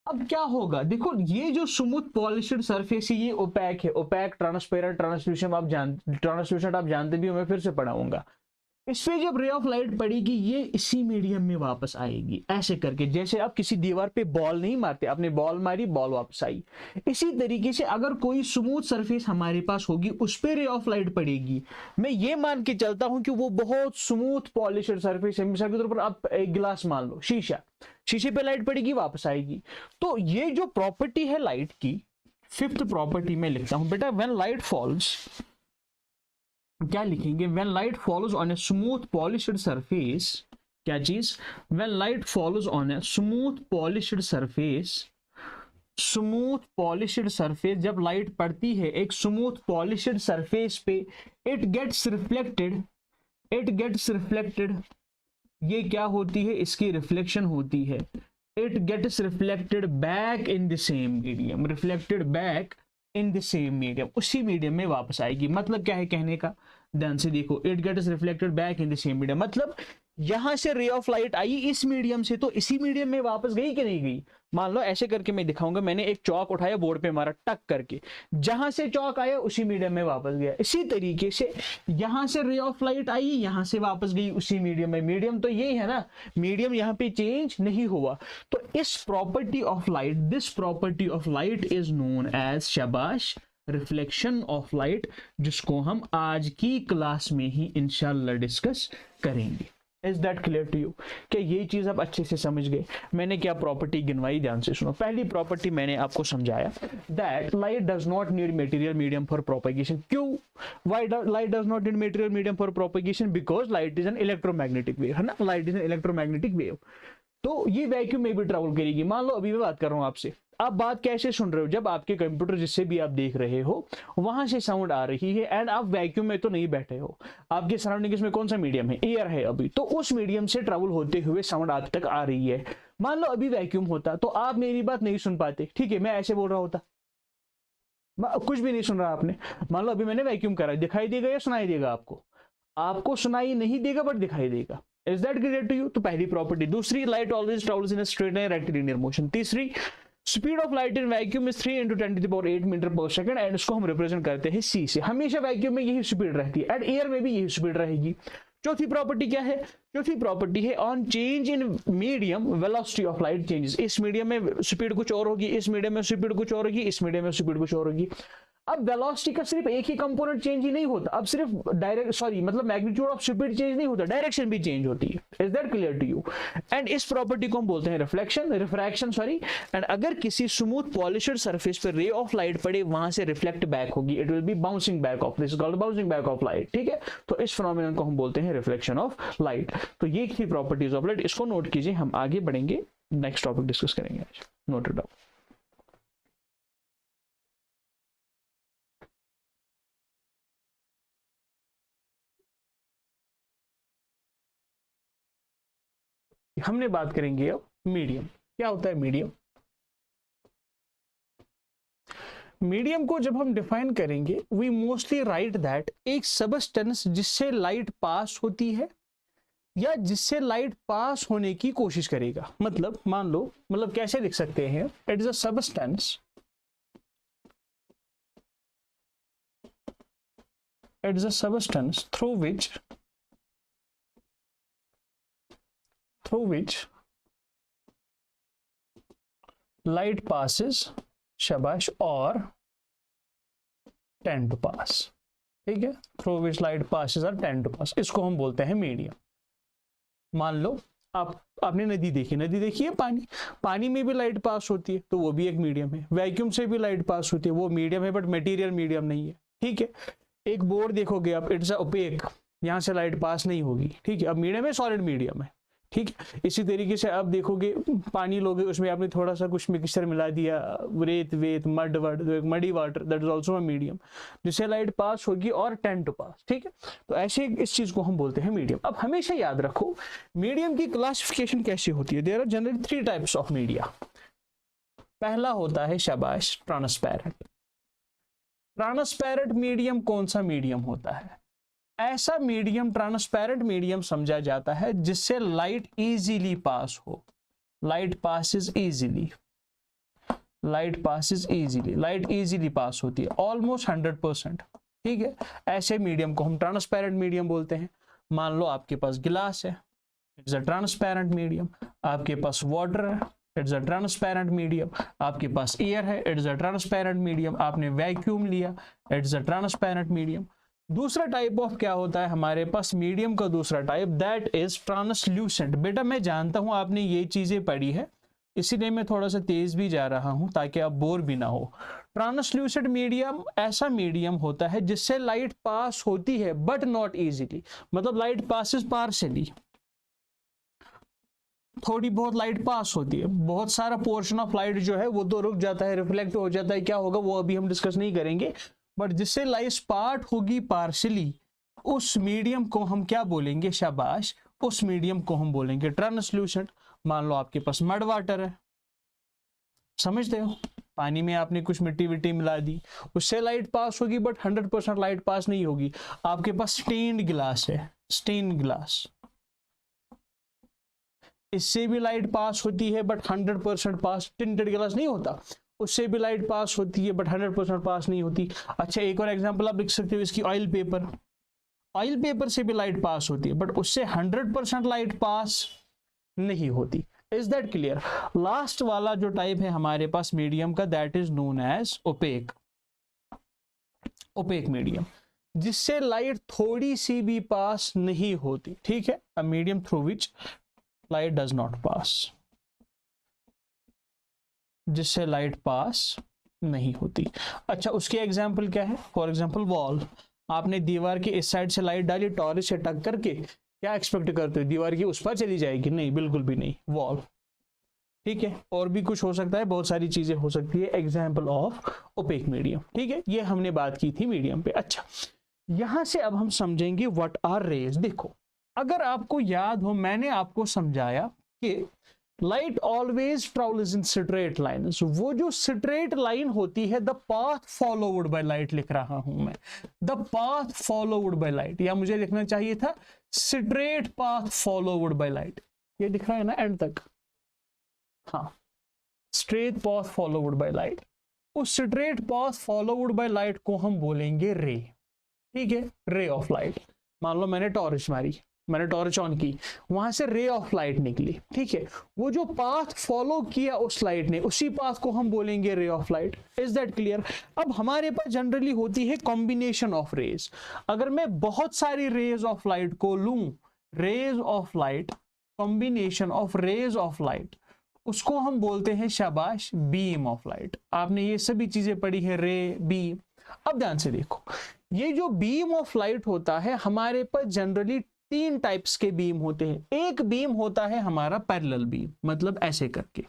अब क्या होगा? देखो ये जो स्मूथ पॉलिश्ड सरफेस है ये ओपैक है, ओपैक, ट्रांसपेरेंट, ट्रांसल्यूसेंट आप जानते भी हो, मैं फिर से पढ़ाऊंगा। इस पे जब रे ऑफ लाइट पड़ेगी ये इसी मीडियम में वापस आएगी, ऐसे करके। जैसे आप किसी दीवार पे बॉल नहीं मारते, आपने बॉल मारी, बॉल वापस आई, इसी तरीके से अगर कोई स्मूथ सरफेस हमारे पास होगी, उस पे रे ऑफ लाइट पड़ेगी, मैं ये मान के चलता हूं कि वो बहुत स्मूथ पॉलिश्ड सरफेस है। मिसाल के तौर पर आप एक गिलास मान लो, शीशा, शीशे पे लाइट पड़ेगी, वापस आएगी। तो ये जो प्रॉपर्टी है लाइट की, फिफ्थ प्रॉपर्टी में लिखता हूं बेटा, व्हेन लाइट फॉल्स, क्या लिखेंगे? When light follows on a smooth polished surface, क्या चीज? When light follows on a smooth polished surface, smooth polished surface, जब लाइट पड़ती है एक स्मूथ पॉलिश्ड सरफेस पे, इट गेट्स रिफ्लेक्टेड, ये क्या होती है? इसकी रिफ्लेक्शन होती है। It gets reflected back in the same medium, reflected back in the same medium, उसी मीडियम में वापस आएगी। मतलब क्या है कहने का? ध्यान से देखो, it gets reflected back in the same medium, मतलब यहां से रे ऑफ लाइट आई इस मीडियम से, तो इसी मीडियम में वापस गई कि नहीं गई? मान लो ऐसे करके मैं दिखाऊंगा, मैंने एक चौक उठाया, बोर्ड पे मारा, टक करके, जहां से चौक आया उसी मीडियम में वापस गया। इसी तरीके से यहां से रे ऑफ लाइट आई, यहां से वापस गई उसी मीडियम में। मीडियम तो यही है ना, मीडियम यहां पे चेंज नहीं हुआ। तो इस property of light, this property of light is known as, शाबाश, रिफ्लेक्शन ऑफ लाइट, जिसको हम आज की क्लास में ही इंशाल्लाह डिस्कस करेंगे। Is that clear to you? क्या ये चीज आप अच्छे से समझ गए? मैंने क्या प्रॉपर्टी गिनवाई, ध्यान से सुनो। पहली प्रॉपर्टी मैंने आपको समझाया that light does not need material medium for propagation. क्यों? Why light does not need material medium for propagation? Because light is an electromagnetic wave, है ना, light is an electromagnetic wave. तो ये वैक्यूम में भी ट्रेवल करेगी। मान लो अभी मैं बात कर रहा हूं आपसे, आप बात कैसे सुन रहे हो? जब आपके कंप्यूटर जिससे भी आप देख रहे हो वहां से साउंड आ रही है, एंड आप वैक्यूम में तो नहीं बैठे हो, आपके सराउंडिंग्स में कौन सा मीडियम है? एयर है अभी, तो उस मीडियम से ट्रेवल होते हुए साउंड आप तक आ रही है। मान लो अभी वैक्यूम होता तो आप मेरी बात नहीं सुन पाते, ठीक है, मैं ऐसे बोल रहा होता, कुछ भी नहीं सुन रहा आपने। मान लो अभी मैंने वैक्यूम करा, दिखाई देगा या सुनाई देगा आपको? आपको सुनाई नहीं देगा बट दिखाई देगा। Is that clear to you? तो पहली प्रॉपर्टी। दूसरी, light always travels in a straight line rectilinear motion. तीसरी, speed of light in vacuum is 3 × 10⁸ metre per second, and इसको हम रिप्रेजेंट करते हैं c से। हमेशा वैक्यूम में यही स्पीड रहती है, एंड एयर में भी यही स्पीड रहेगी। चौथी प्रॉपर्टी क्या है? चौथी प्रॉपर्टी है on change in medium velocity of light changes. इस मीडियम में स्पीड कुछ और होगी, इस मीडियम में स्पीड कुछ और होगी, इस मीडियम में स्पीड कुछ और होगी। अब वेलोसिटी का सिर्फ एक ही कंपोनेंट चेंज ही नहीं होता, अब सिर्फ मतलब मैग्नीट्यूड ऑफ स्पीड चेंज नहीं होता, डायरेक्शन भी चेंज होती है। Is that clear to you? And इस प्रॉपर्टी को हम बोलते हैं रिफ्रैक्शन। एंड अगर किसी स्मूथ पॉलिश्ड सरफेस पर रे ऑफ लाइट पड़े, वहां से रिफ्लेक्ट बैक होगी, it will be bouncing back of, this is called bouncing back of light. ठीक है, तो इस फिनोमेनन को हम बोलते हैं रिफ्लेक्शन ऑफ लाइट। तो ये थी प्रॉपर्टीज ऑफ लाइट, इसको नोट कीजिए, हम आगे बढ़ेंगे, नेक्स्ट टॉपिक डिस्कस करेंगे आज। Note it down. हमने बात करेंगे अब मीडियम। क्या होता है मीडियम? मीडियम को जब हम डिफाइन करेंगे, वी मोस्टली राइट दैट एक सबस्टेंस जिससे लाइट पास होती है या जिससे लाइट पास होने की कोशिश करेगा। मतलब मान लो, मतलब कैसे लिख सकते हैं, it is a substance, it is a substance through which light passes, शाबाश, और tend to pass। ठीक है, through which light passes और tend to pass, इसको हम बोलते हैं मीडियम। मान लो आपने नदी देखी है, पानी में भी लाइट पास होती है, तो वो भी एक मीडियम है। वैक्यूम से भी लाइट पास होती है, वो मीडियम है, बट मटेरियल मीडियम नहीं है। ठीक है, एक बोर्ड देखोगे आप, इट्स ओपेक, यहां से लाइट पास नहीं होगी। ठीक है, अब मीडियम है, सॉलिड मीडियम है। ठीक है, इसी तरीके से आप देखोगे पानी लोगे, उसमें आपने थोड़ा सा कुछ मिक्सचर मिला दिया, रेत वेत mud muddy water, that is also a medium, जिससे लाइट पास होगी और टेंड टू पास। ठीक है, तो ऐसे इस चीज को हम बोलते हैं मीडियम। अब हमेशा याद रखो मीडियम की क्लासिफिकेशन कैसी होती है। There are generally 3 types of media. पहला होता है, शाबाश, ट्रांसपेरेंट। ट्रांसपेरेंट मीडियम कौन सा मीडियम होता है? ऐसा मीडियम, ट्रांसपेरेंट मीडियम समझा जाता है जिससे लाइट इजीली पास हो। Light passes easily, light easily pass होती है, ऑलमोस्ट 100%। ठीक है, ऐसे मीडियम को हम ट्रांसपेरेंट मीडियम बोलते हैं। मान लो आपके पास गिलास है, इट्स अ ट्रांसपेरेंट मीडियम। आपके पास वाटर है, इट्स अ ट्रांसपेरेंट मीडियम। आपके पास एयर है, इट्स अ ट्रांसपेरेंट मीडियम। आपने वैक्यूम लिया, इट्स अ ट्रांसपेरेंट मीडियम। दूसरा टाइप ऑफ क्या होता है हमारे पास मीडियम का? दूसरा टाइप, दैट इज ट्रांसल्यूसेंट। बेटा मैं जानता हूं आपने ये चीजें पढ़ी है, इसीलिए मैं थोड़ा सा तेज भी जा रहा हूं ताकि आप बोर भी ना हो। ट्रांसल्यूसेंट मीडियम ऐसा मीडियम होता है जिससे लाइट पास होती है बट नॉट इजीली, मतलब लाइट पासिस पार्शियली, थोड़ी बहुत लाइट पास होती है, बहुत सारा पोर्शन ऑफ लाइट जो है वो तो रुक जाता है, रिफ्लेक्ट हो जाता है, क्या होगा वो अभी हम डिस्कस नहीं करेंगे। बट जिससे लाइट पार्ट होगी पार्शियली, उस मीडियम को हम क्या बोलेंगे? शाबाश, उस मीडियम को हम बोलेंगे ट्रांसल्यूसेंट। मान लो आपके पास मड वाटर है, समझते हो, पानी में आपने कुछ मिट्टी विट्टी मिला दी, उससे लाइट पास होगी बट 100% लाइट पास नहीं होगी। आपके पास स्टेन्ड ग्लास है, स्टेन्ड ग्लास, इससे भी लाइट पास होती है बट 100% पास, टिंटेड ग्लास नहीं होता, उससे भी लाइट पास होती है बट 100% पास नहीं होती। अच्छा, एक और एग्जांपल आप लिख सकते हो इसकी, ऑयल पेपर। ऑयल पेपर से भी लाइट पास होती है बट उससे 100% लाइट पास नहीं होती। Is that clear? लास्ट वाला जो टाइप है हमारे पास मीडियम का, that is known as opaque. Opaque medium, जिससे लाइट थोड़ी सी भी पास नहीं होती, ठीक है, a medium through which light does not pass, जिससे लाइट पास नहीं होती। अच्छा, उसके एग्जाम्पल क्या है? फॉर एग्जाम्पल वॉल, आपने दीवार की इस साइड से लाइट डाली, टॉर्च से टक करके क्या एक्सपेक्ट करते हो, दीवार की उस पर चली जाएगी? नहीं, बिल्कुल भी नहीं, वॉल, ठीक है। और भी कुछ हो सकता है, बहुत सारी चीजें हो सकती है, एग्जाम्पल ऑफ ओपेक मीडियम, ठीक है। ये हमने बात की थी मीडियम पे। अच्छा, यहां से अब हम समझेंगे व्हाट आर रेज। देखो, अगर आपको याद हो, मैंने आपको समझाया कि light always travels in straight lines. वो जो स्ट्रेट लाइन होती है, the path followed by light लिख रहा हूं मैं, the path followed by light, या मुझे लिखना चाहिए था straight path followed by light. ये दिख रहा है ना एंड तक? हाँ, straight path followed by light. उस straight path followed by light को हम बोलेंगे रे, ठीक है, रे ऑफ लाइट। मान लो मैंने टॉर्च मारी, मैंने टॉर्च ऑन की, वहां से रे ऑफ लाइट निकली, ठीक है। वो जो पाथ फॉलो किया उस लाइट ने, उसी पाथ को हम बोलेंगे रे of light. Is that clear? अब हमारे पास जनरली होती है कॉम्बिनेशन ऑफ रेज। अगर मैं बहुत सारी रेज ऑफ लाइट को लूं, rays of light, combination of rays of light, उसको हम बोलते हैं शाबाश बीम ऑफ लाइट। आपने ये सभी चीजें पढ़ी है, रे, बीम। अब ध्यान से देखो, ये जो बीम ऑफ लाइट होता है, हमारे पास जनरली 3 टाइप्स के बीम होते हैं। एक बीम होता है हमारा पैरेलल बीम, मतलब ऐसे करके,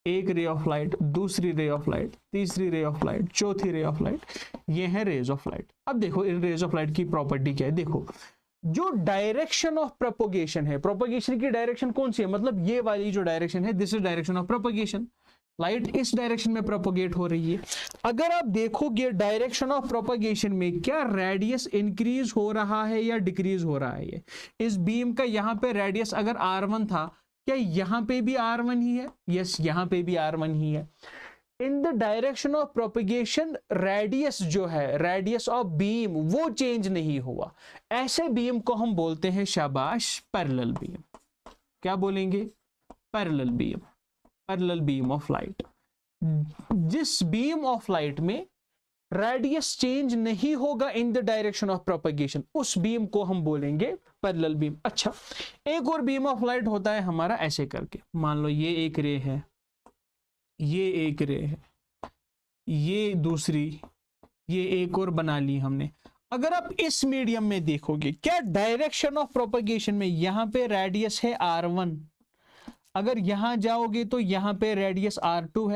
एक रे ऑफ लाइट, दूसरी रे ऑफ लाइट, तीसरी रे ऑफ लाइट, चौथी रे ऑफ लाइट, ये है रेज ऑफ लाइट। अब देखो इन रेज ऑफ लाइट की प्रॉपर्टी क्या है। देखो, जो डायरेक्शन ऑफ प्रोपगेशन है, प्रोपगेशन की डायरेक्शन कौन सी है, मतलब ये वाली जो डायरेक्शन है, this is direction of propagation. Light इस डायरेक्शन में प्रोपगेट हो रही है। अगर आप देखोगे डायरेक्शन ऑफ प्रोपगेशन में क्या रेडियस इंक्रीज हो रहा है या डिक्रीज हो रहा है? इस बीम का यहाँ पे रेडियस अगर R1 था, क्या यहाँ पे भी R1 ही है? यस, यहाँ पे भी R1 ही है। इन the direction of propagation radius जो है, रेडियस ऑफ बीम, वो चेंज नहीं हुआ। ऐसे बीम को हम बोलते हैं शाबाश पैरेलल बीम। क्या बोलेंगे? Parallel beam, parallel beam of light. जिस बीम ऑफ लाइट में रेडियस चेंज नहीं होगा इन द डायरेक्शन ऑफ प्रोपगेशन, उस बीम को हम बोलेंगे पैरेलल बीम। अच्छा, एक और बीम ऑफ लाइट होता है हमारा ऐसे करके, मान लो ये एक रे है, ये एक रे है, ये दूसरी, ये एक और बना ली हमने। अगर आप इस मीडियम में देखोगे, क्या डायरेक्शन ऑफ प्रोपगेशन में यहां पे रेडियस है R1, अगर यहां जाओगे तो यहां पे रेडियस R2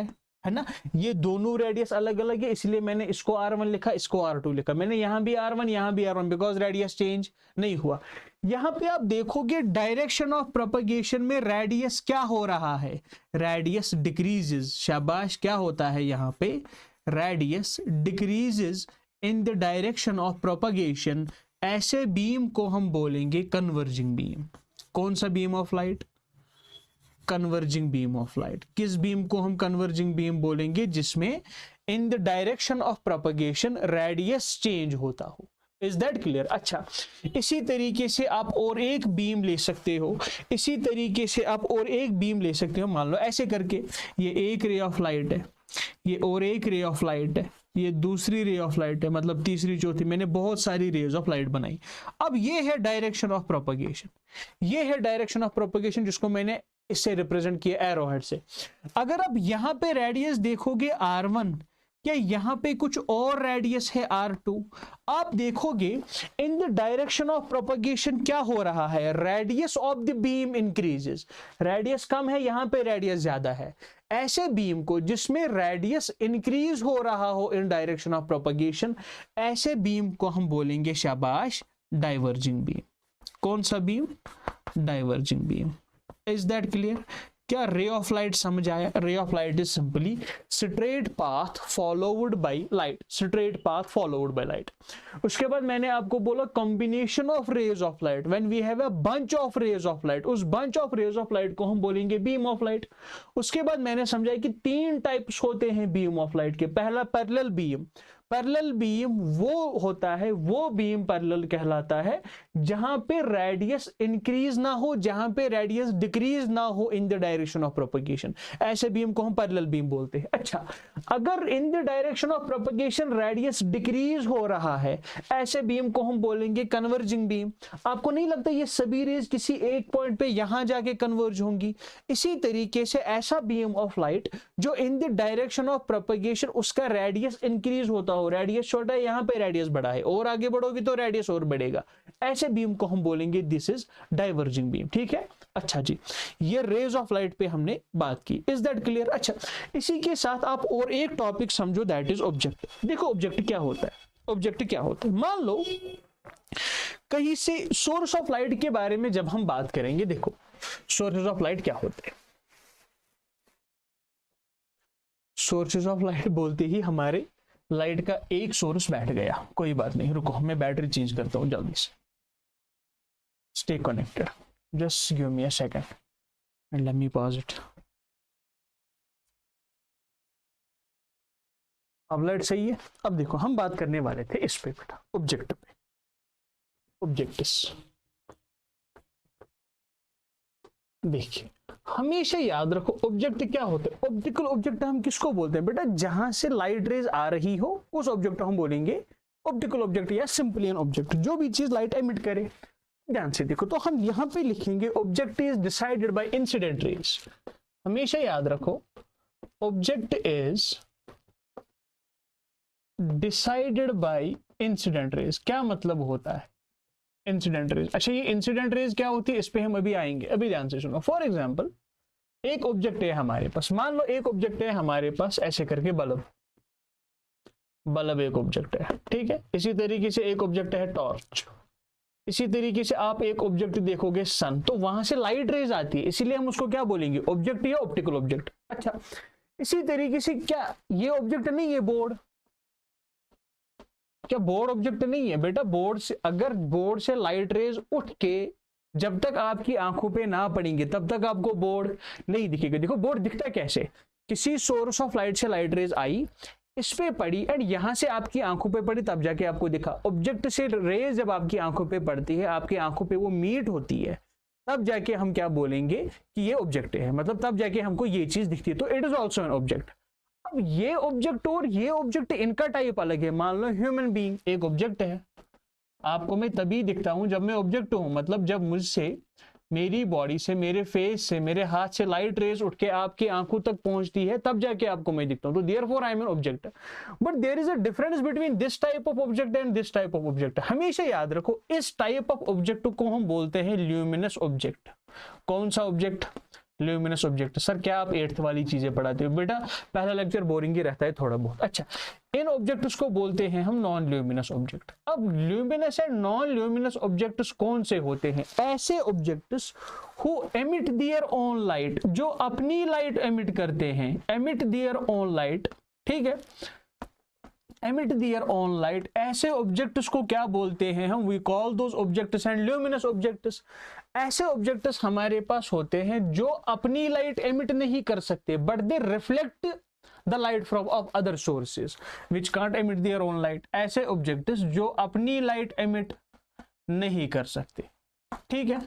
है ना? ये दोनों रेडियस अलग अलग है, इसलिए मैंने इसको R1 लिखा, इसको R2 लिखा। मैंने यहां भी R1, यहां भी R1, बिकॉज रेडियस चेंज नहीं हुआ। यहां पे आप देखोगे डायरेक्शन ऑफ प्रोपगेशन में रेडियस क्या हो रहा है? Radius decreases. शाबाश, क्या होता है यहां पे? Radius decreases in the direction of propagation. ऐसे बीम को हम बोलेंगे कन्वर्जिंग बीम। कौन सा beam of light? Converging beam of light. किस बीम को हम कन्वर्जिंग बीम बोलेंगे? जिसमें इन the direction of propagation radius change होता हो। Is that clear? अच्छा, इसी तरीके से आप और एक बीम ले सकते हो, इसी तरीके से आप और एक बीम ले सकते हो। मान लो ऐसे करके, ये एक रे ऑफ लाइट है, ये और एक रे ऑफ लाइट है, ये दूसरी रे ऑफ लाइट है, मतलब तीसरी, चौथी, मैंने बहुत सारी रेज ऑफ लाइट बनाई। अब ये है डायरेक्शन ऑफ प्रोपगेशन, ये है डायरेक्शन ऑफ प्रोपगेशन, जिसको मैंने इससे रिप्रेजेंट किया एरोहेड से। अगर आप यहां पे रेडियस देखोगे R1, क्या यहां पे कुछ और रेडियस है R2? आप देखोगे in the direction of propagation क्या हो रहा है? Radius of the beam increases. Radius कम है, यहां पे रेडियस ज्यादा है। ऐसे बीम को जिसमें रेडियस इंक्रीज हो रहा हो इन डायरेक्शन ऑफ प्रोपगेशन, ऐसे बीम को हम बोलेंगे शाबाश डाइवर्जिंग बीम। कौन सा beam? Diverging beam. Is that clear? क्या रे ऑफ लाइट समझ आया? Ray of light is simply straight path followed by light, straight path followed by light. उसके बाद मैंने आपको बोला combination of rays of light. When we have a bunch of rays of light, उस bunch of rays of light को हम बोलेंगे beam of light. उसके बाद मैंने समझा कि 3 टाइप्स होते हैं बीम ऑफ लाइट के। पहला पैरेलल बीम, पैरेलल बीम वो होता है, वो बीम पैरेलल कहलाता है जहां पे रेडियस इंक्रीज ना हो, जहां पे रेडियस डिक्रीज ना हो इन द डायरेक्शन ऑफ प्रोपगेशन, ऐसे बीम को हम पैरेलल बीम बोलते हैं। अच्छा, अगर इन the direction of propagation radius decrease हो रहा है, ऐसे बीम को हम बोलेंगे कन्वर्जिंग बीम। आपको नहीं लगता ये सभी रेज किसी एक पॉइंट पे यहां जाके कन्वर्ज होंगी? इसी तरीके से ऐसा बीम ऑफ लाइट जो इन द डायरेक्शन ऑफ प्रोपगेशन उसका रेडियस इंक्रीज होता हो, रेडियस छोटा है यहां पे रेडियस बड़ा है, और आगे बढ़ोगी तो रेडियस और बढ़ेगा, ऐसे बीम को हम बोलेंगे दिस इज डाइवर्जिंग बीम। ठीक है, अच्छा जी, ये रेज ऑफ लाइट पे हमने बात की। Is that clear? अच्छा, इसी के साथ आप और एक टॉपिक समझो, दैट इज ऑब्जेक्ट। देखो ऑब्जेक्ट क्या होता है, ऑब्जेक्ट क्या होता है। मान लो कहीं से सोर्स ऑफ लाइट के बारे में जब हम बात करेंगे, देखो सोर्सेज ऑफ लाइट क्या होते हैं। सोर्सेज ऑफ लाइट बोलते ही हमारे लाइट का एक सोर्स बैठ गया, कोई बात नहीं, रुको मैं बैटरी चेंज करता हूं जल्दी से। Stay connected, just give me a second and let me pause it. अब लाइट सही है। अब देखो हम बात करने वाले थे इस पे बेटा, ऑब्जेक्ट पे, ऑब्जेक्ट्स। देखिए हमेशा याद रखो ऑब्जेक्ट क्या होता है। ऑप्टिकल ऑब्जेक्ट हम किसको बोलते हैं बेटा? जहां से लाइट रेज आ रही हो उस ऑब्जेक्ट को हम बोलेंगे ऑप्टिकल ऑब्जेक्ट या सिंपली एन ऑब्जेक्ट, जो भी चीज लाइट एमिट करे। ध्यान से देखो, तो हम यहां पे लिखेंगे object is decided by incident raise. हमेशा याद रखो object is decided by incident raise. क्या मतलब होता है इंसिडेंट रेज? अच्छा, ये इंसिडेंट रेज क्या होती है इस पे हम अभी आएंगे, अभी ध्यान से सुनो। फॉर एग्जांपल एक ऑब्जेक्ट है हमारे पास, मान लो एक ऑब्जेक्ट है हमारे पास ऐसे करके बल्ब, बल्ब एक ऑब्जेक्ट है, ठीक है। इसी तरीके से एक ऑब्जेक्ट है टॉर्च, इसी तरीके से आप एक ऑब्जेक्ट देखोगे सन, तो वहां से लाइट रेज आती है, इसीलिए हम उसको क्या बोलेंगे? ऑब्जेक्ट या ऑप्टिकल ऑब्जेक्ट। अच्छा, इसी तरीके से क्या ये ऑब्जेक्ट नहीं है बोर्ड? क्या बोर्ड ऑब्जेक्ट नहीं है बेटा? बोर्ड से, अगर बोर्ड से लाइट रेज उठ के जब तक आपकी आंखों पे ना पड़ेंगे तब तक आपको बोर्ड नहीं दिखेगा। देखो बोर्ड दिखता कैसे? किसी सोर्स ऑफ लाइट से लाइट रेज आई, इस पे पड़ी एंड यहां से आपकी आंखों पे पड़ी, तब जाके आपको दिखा। ऑब्जेक्ट से रेज जब आपकी आंखों पे पड़ती है, आपकी आंखों पे वो मीट होती है, तब जाके हम क्या बोलेंगे कि ये ऑब्जेक्ट है, मतलब तब जाके हमको ये चीज दिखती है, तो it is also an object. अब ये ऑब्जेक्ट और ये ऑब्जेक्ट, इनका टाइप अलग है। मान लो ह्यूमन बीइंग एक ऑब्जेक्ट है, आपको मैं तभी दिखता हूं जब मैं ऑब्जेक्ट हूं, मतलब जब मुझसे, मेरी बॉडी से, मेरे फेस से, मेरे हाथ से लाइट रेज उठ के आपकी आंखों तक पहुंचती है, तब जाके आपको मैं दिखता हूं। तो therefore I am an object. But there is a difference between this type of object and this type of object. हमेशा याद रखो इस टाइप ऑफ ऑब्जेक्ट को हम बोलते हैं ल्यूमिनस ऑब्जेक्ट। कौन सा ऑब्जेक्ट? Luminous object. सर क्या आप 8th वाली चीजें पढ़ाते हो? बेटा पहला लेक्चर बोरिंग ही रहता है थोड़ा बहुत। अच्छा, इन ऑब्जेक्ट्स को बोलते हैं हम नॉन ल्यूमिनस ऑब्जेक्ट। अब luminous and non luminous objects कौन से होते हैं? ऐसे objects who emit their own light, जो अपनी लाइट एमिट करते हैं, एमिट देयर ओन लाइट, ठीक है, एमिट देयर ओन लाइट। ऐसे ऑब्जेक्ट्स को क्या बोलते हैं हम? We call those objects and luminous objects. ऐसे ऑब्जेक्ट्स हमारे पास होते हैं जो अपनी लाइट एमिट नहीं कर सकते, but they reflect the light from of other sources which can't emit their own light. ऐसे ऑब्जेक्ट्स जो अपनी लाइट एमिट नहीं कर सकते, ठीक है।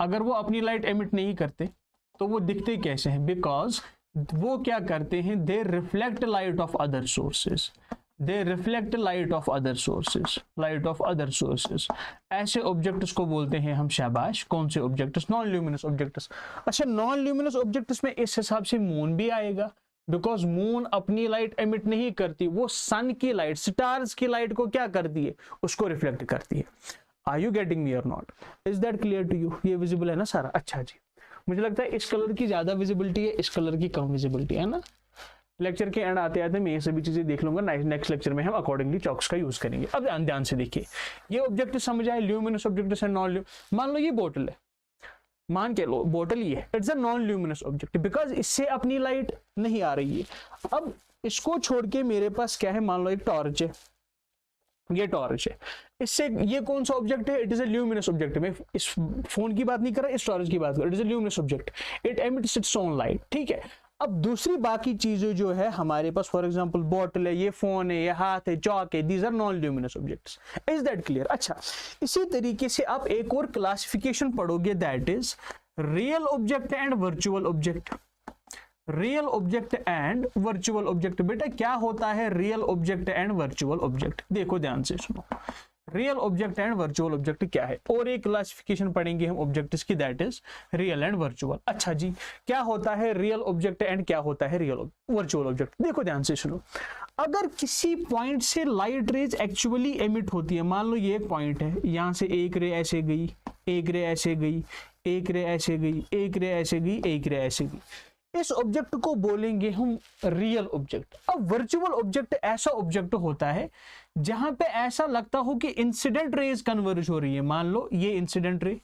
अगर वो अपनी लाइट एमिट नहीं करते तो वो दिखते कैसे हैं? बिकॉज वो क्या करते हैं? दे reflect light of other sources, they reflect light of other sources, light of other sources. ऐसे ऑब्जेक्ट्स को बोलते हैं हम शाबाश। कौन से ऑब्जेक्ट्स? Non luminous objects. अच्छा, नॉन ल्यूमिनस ऑब्जेक्ट्स में इस हिसाब से मून भी आएगा, बिकॉज मून अपनी लाइट एमिट नहीं करती, वो सन की लाइट, स्टार्स की लाइट को क्या करती है? उसको रिफ्लेक्ट करती है। आर यू गेटिंग मी और not? Is that clear to you? ये विजिबल है ना सारा? अच्छा जी, मुझे लगता है इस कलर की ज्यादा विजिबिलिटी है, इस कलर की कम विजिबिलिटी है ना। लेक्चर के एंड आते आते मैं ये सभी चीजें देख लूंगा, नेक्स्ट लेक्चर में हम अकॉर्डिंगली चॉक्स का यूज करेंगे। अब ध्यान से देखिए, ये ऑब्जेक्ट समझ आए, ल्यूमिनस ऑब्जेक्ट है, नॉन ल्यूमिनस। मान लो ये बोतल है, मान के लो बोतल ही है, it's a non luminous object because इससे अपनी लाइट नहीं आ रही है। अब इसको छोड़ के मेरे पास क्या है? मान लो एक टॉर्च है, ये टॉर्च है, इससे ये कौन सा ऑब्जेक्ट है? It is a luminous object. मैं इस फोन की बात नहीं कर रहा, इस टॉर्च की बात कर रहा। It is a luminous object, it emits its own light, ठीक है। अब दूसरी बाकी चीजें जो है हमारे पास, फॉर एग्जांपल बॉटल है, ये फोन है, ये हाथ है, चौक है, these are non luminous objects. Is that clear? अच्छा, इसी तरीके से आप एक और क्लासिफिकेशन पढ़ोगे, that is real object and virtual object. Real object and virtual object. बेटा क्या होता है real object and virtual object? देखो ध्यान से सुनो, real object and virtual object क्या है, और एक क्लासिफिकेशन पढ़ेंगे हम ऑब्जेक्ट्स की, that is real and virtual. अच्छा जी, क्या होता है रियल ऑब्जेक्ट एंड क्या होता है रियल वर्चुअल ऑब्जेक्ट? देखो ध्यान से सुनो, अगर किसी पॉइंट से लाइट रेज एक्चुअली एमिट होती है, मान लो ये एक पॉइंट है, यहां से एक रे ऐसे गई, एक रे ऐसे गई, एक रे ऐसे गई, एक रे ऐसे गई, एक रे ऐसे गई, इस ऑब्जेक्ट को बोलेंगे हम रियल ऑब्जेक्ट। अब वर्चुअल ऑब्जेक्ट ऐसा ऑब्जेक्ट होता है जहां पे ऐसा लगता हो कि इंसिडेंट रेज कन्वर्ज हो रही है। मान लो ये incident ray,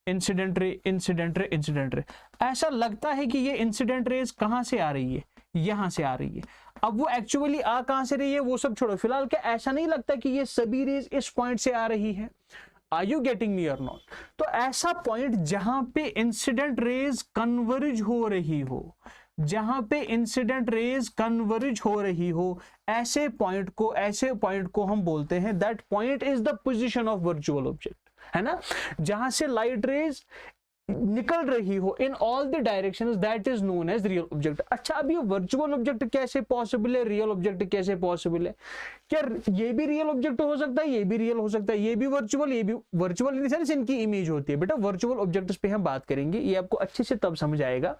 incident ray, incident ray, incident ray, ऐसा लगता है कि ये इंसिडेंट रेज कहां से आ रही है, यहां से आ रही है। अब वो एक्चुअली आ कहां से रही है वो सब छोड़ो, फिलहाल क्या ऐसा नहीं लगता कि ये सभी रेज इस पॉइंट से आ रही है? आर यू गेटिंग मी और नॉट? तो ऐसा पॉइंट जहां पे इंसिडेंट रेज कन्वर्ज हो रही हो, जहां पे इंसिडेंट रेज कन्वर्ज हो रही हो, ऐसे पॉइंट को हम बोलते हैं that point is the position of virtual object, है ना? जहां से लाइट रेज निकल रही हो in all the directions, that is known as real object. अच्छा, अब ये वर्चुअल ऑब्जेक्ट कैसे पॉसिबल है, रियल ऑब्जेक्ट कैसे पॉसिबल है? क्या ये भी रियल ऑब्जेक्ट हो सकता है, ये भी रियल हो सकता है, ये भी वर्चुअल, ये भी वर्चुअल इन द सेंस इनकी इमेज होती है। बेटा वर्चुअल ऑब्जेक्ट्स पे हम बात करेंगे, ये आपको अच्छे से तब समझ आएगा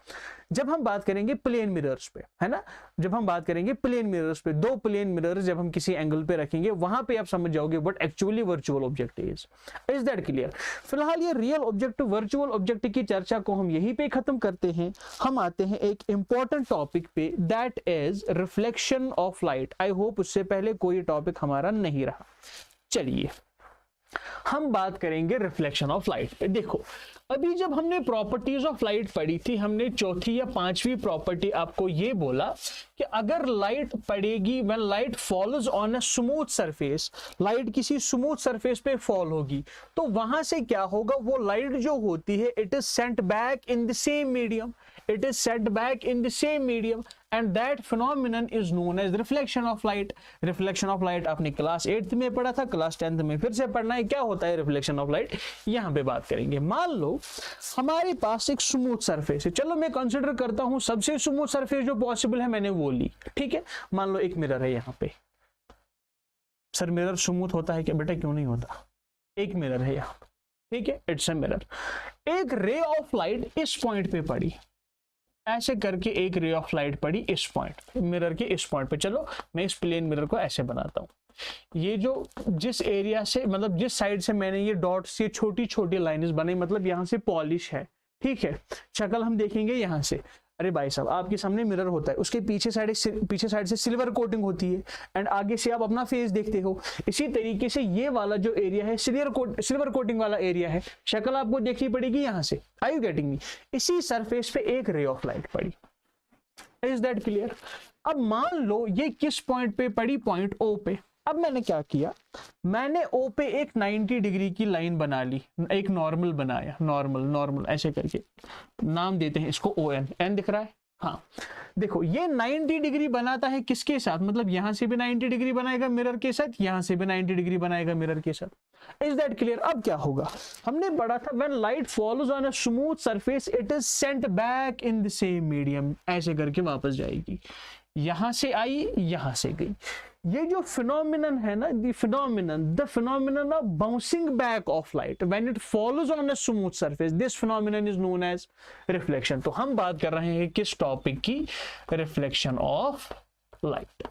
जब हम बात करेंगे प्लेन मिरर्स पे, है ना? जब हम बात करेंगे प्लेन मिरर्स पे, दो प्लेन मिरर्स जब हम किसी एंगल पे रखेंगे, वहां पे आप समझ जाओगे what actually virtual object is that clear? फिलहाल ये रियल ऑब्जेक्ट वर्चुअल ऑब्जेक्ट की चर्चा को हम यहीं पे खत्म करते हैं। हम आते हैं एक इंपॉर्टेंट टॉपिक पे, that is reflection of light. I hope उससे पहले कोई टॉपिक हमारा नहीं रहा। चलिए हम बात करेंगे रिफ्लेक्शन ऑफ लाइट पे। देखो अभी जब हमने प्रॉपर्टीज ऑफ लाइट पढ़ी थी, हमने चौथी या पांचवी प्रॉपर्टी आपको ये बोला कि अगर लाइट पड़ेगी, when light falls on a smooth surface, light किसी स्मूथ सरफेस पे फॉल होगी तो वहां से क्या होगा, वो लाइट जो होती है it is sent back in the same medium, it is sent back in the same medium and that phenomenon is known as reflection of light। reflection of light आपने क्लास 8th में पढ़ा था, class 10th में फिर से पढ़ना है। क्या होता है रिफ्लेक्शन ऑफ लाइट, यहां पे बात करेंगे। मान लो हमारे पास एक स्मूथ सरफेस है, चलो मैं कंसीडर करता हूं सबसे स्मूथ सरफेस जो पॉसिबल है मैंने वो ली, ठीक है? मान लो एक मिरर है यहां पे। सर मिरर स्मूथ होता है क्या? बेटा क्यों नहीं होता, एक मिरर है यहां, ठीक है? It's a mirror. एक रे ऑफ लाइट इस पॉइंट पे पड़ी, ऐसे करके एक रे ऑफ लाइट पड़ी इस पॉइंट, मिरर के इस पॉइंट पे। चलो मैं इस प्लेन मिरर को ऐसे बनाता हूं। ये जो जिस एरिया से, मतलब जिस साइड से मैंने ये डॉट्स, ये छोटी छोटी लाइन्स बनाई, मतलब यहां से पॉलिश है, ठीक है? शक्ल हम देखेंगे यहां से। अरे भाई साहब आपके सामने मिरर होता है, उसके पीछे साइड से सिल्वर कोटिंग होती है एंड आगे से आप अपना फेस देखते हो। इसी तरीके से ये वाला जो एरिया है सिल्वर कोटिंग वाला एरिया है, शक्ल आपको देखनी पड़ेगी यहां से। Are you getting me? इसी सरफेस पे एक रे ऑफ लाइट पड़ी। Is that clear? अब मान लो ये किस पॉइंट पे पड़ी, पॉइंट ओ पे। अब मैंने क्या किया, मैंने ओ पे एक 90 डिग्री की लाइन बना ली, एक नॉर्मल बनाया, नॉर्मल ऐसे करके नाम देते हैं इसको ओ एन। एन दिख रहा है? हाँ देखो ये 90 डिग्री बनाता है किसके साथ, मतलब यहां से भी 90 डिग्री बनाएगा मिरर के साथ, यहां से भी 90 डिग्री बनाएगा मिरर के साथ। Is that clear? अब क्या होगा, हमने पढ़ा था when light follows on a smooth surface it is sent back in the same medium, ऐसे करके वापस जाएगी। यहां से आई, यहां से गई। ये जो फिनोमिनन है ना, the phenomenon of bouncing back of light when it follows on a smooth surface, this phenomenon is known as reflection. तो हम बात कर रहे हैं किस टॉपिक की, रिफ्लेक्शन ऑफ लाइट,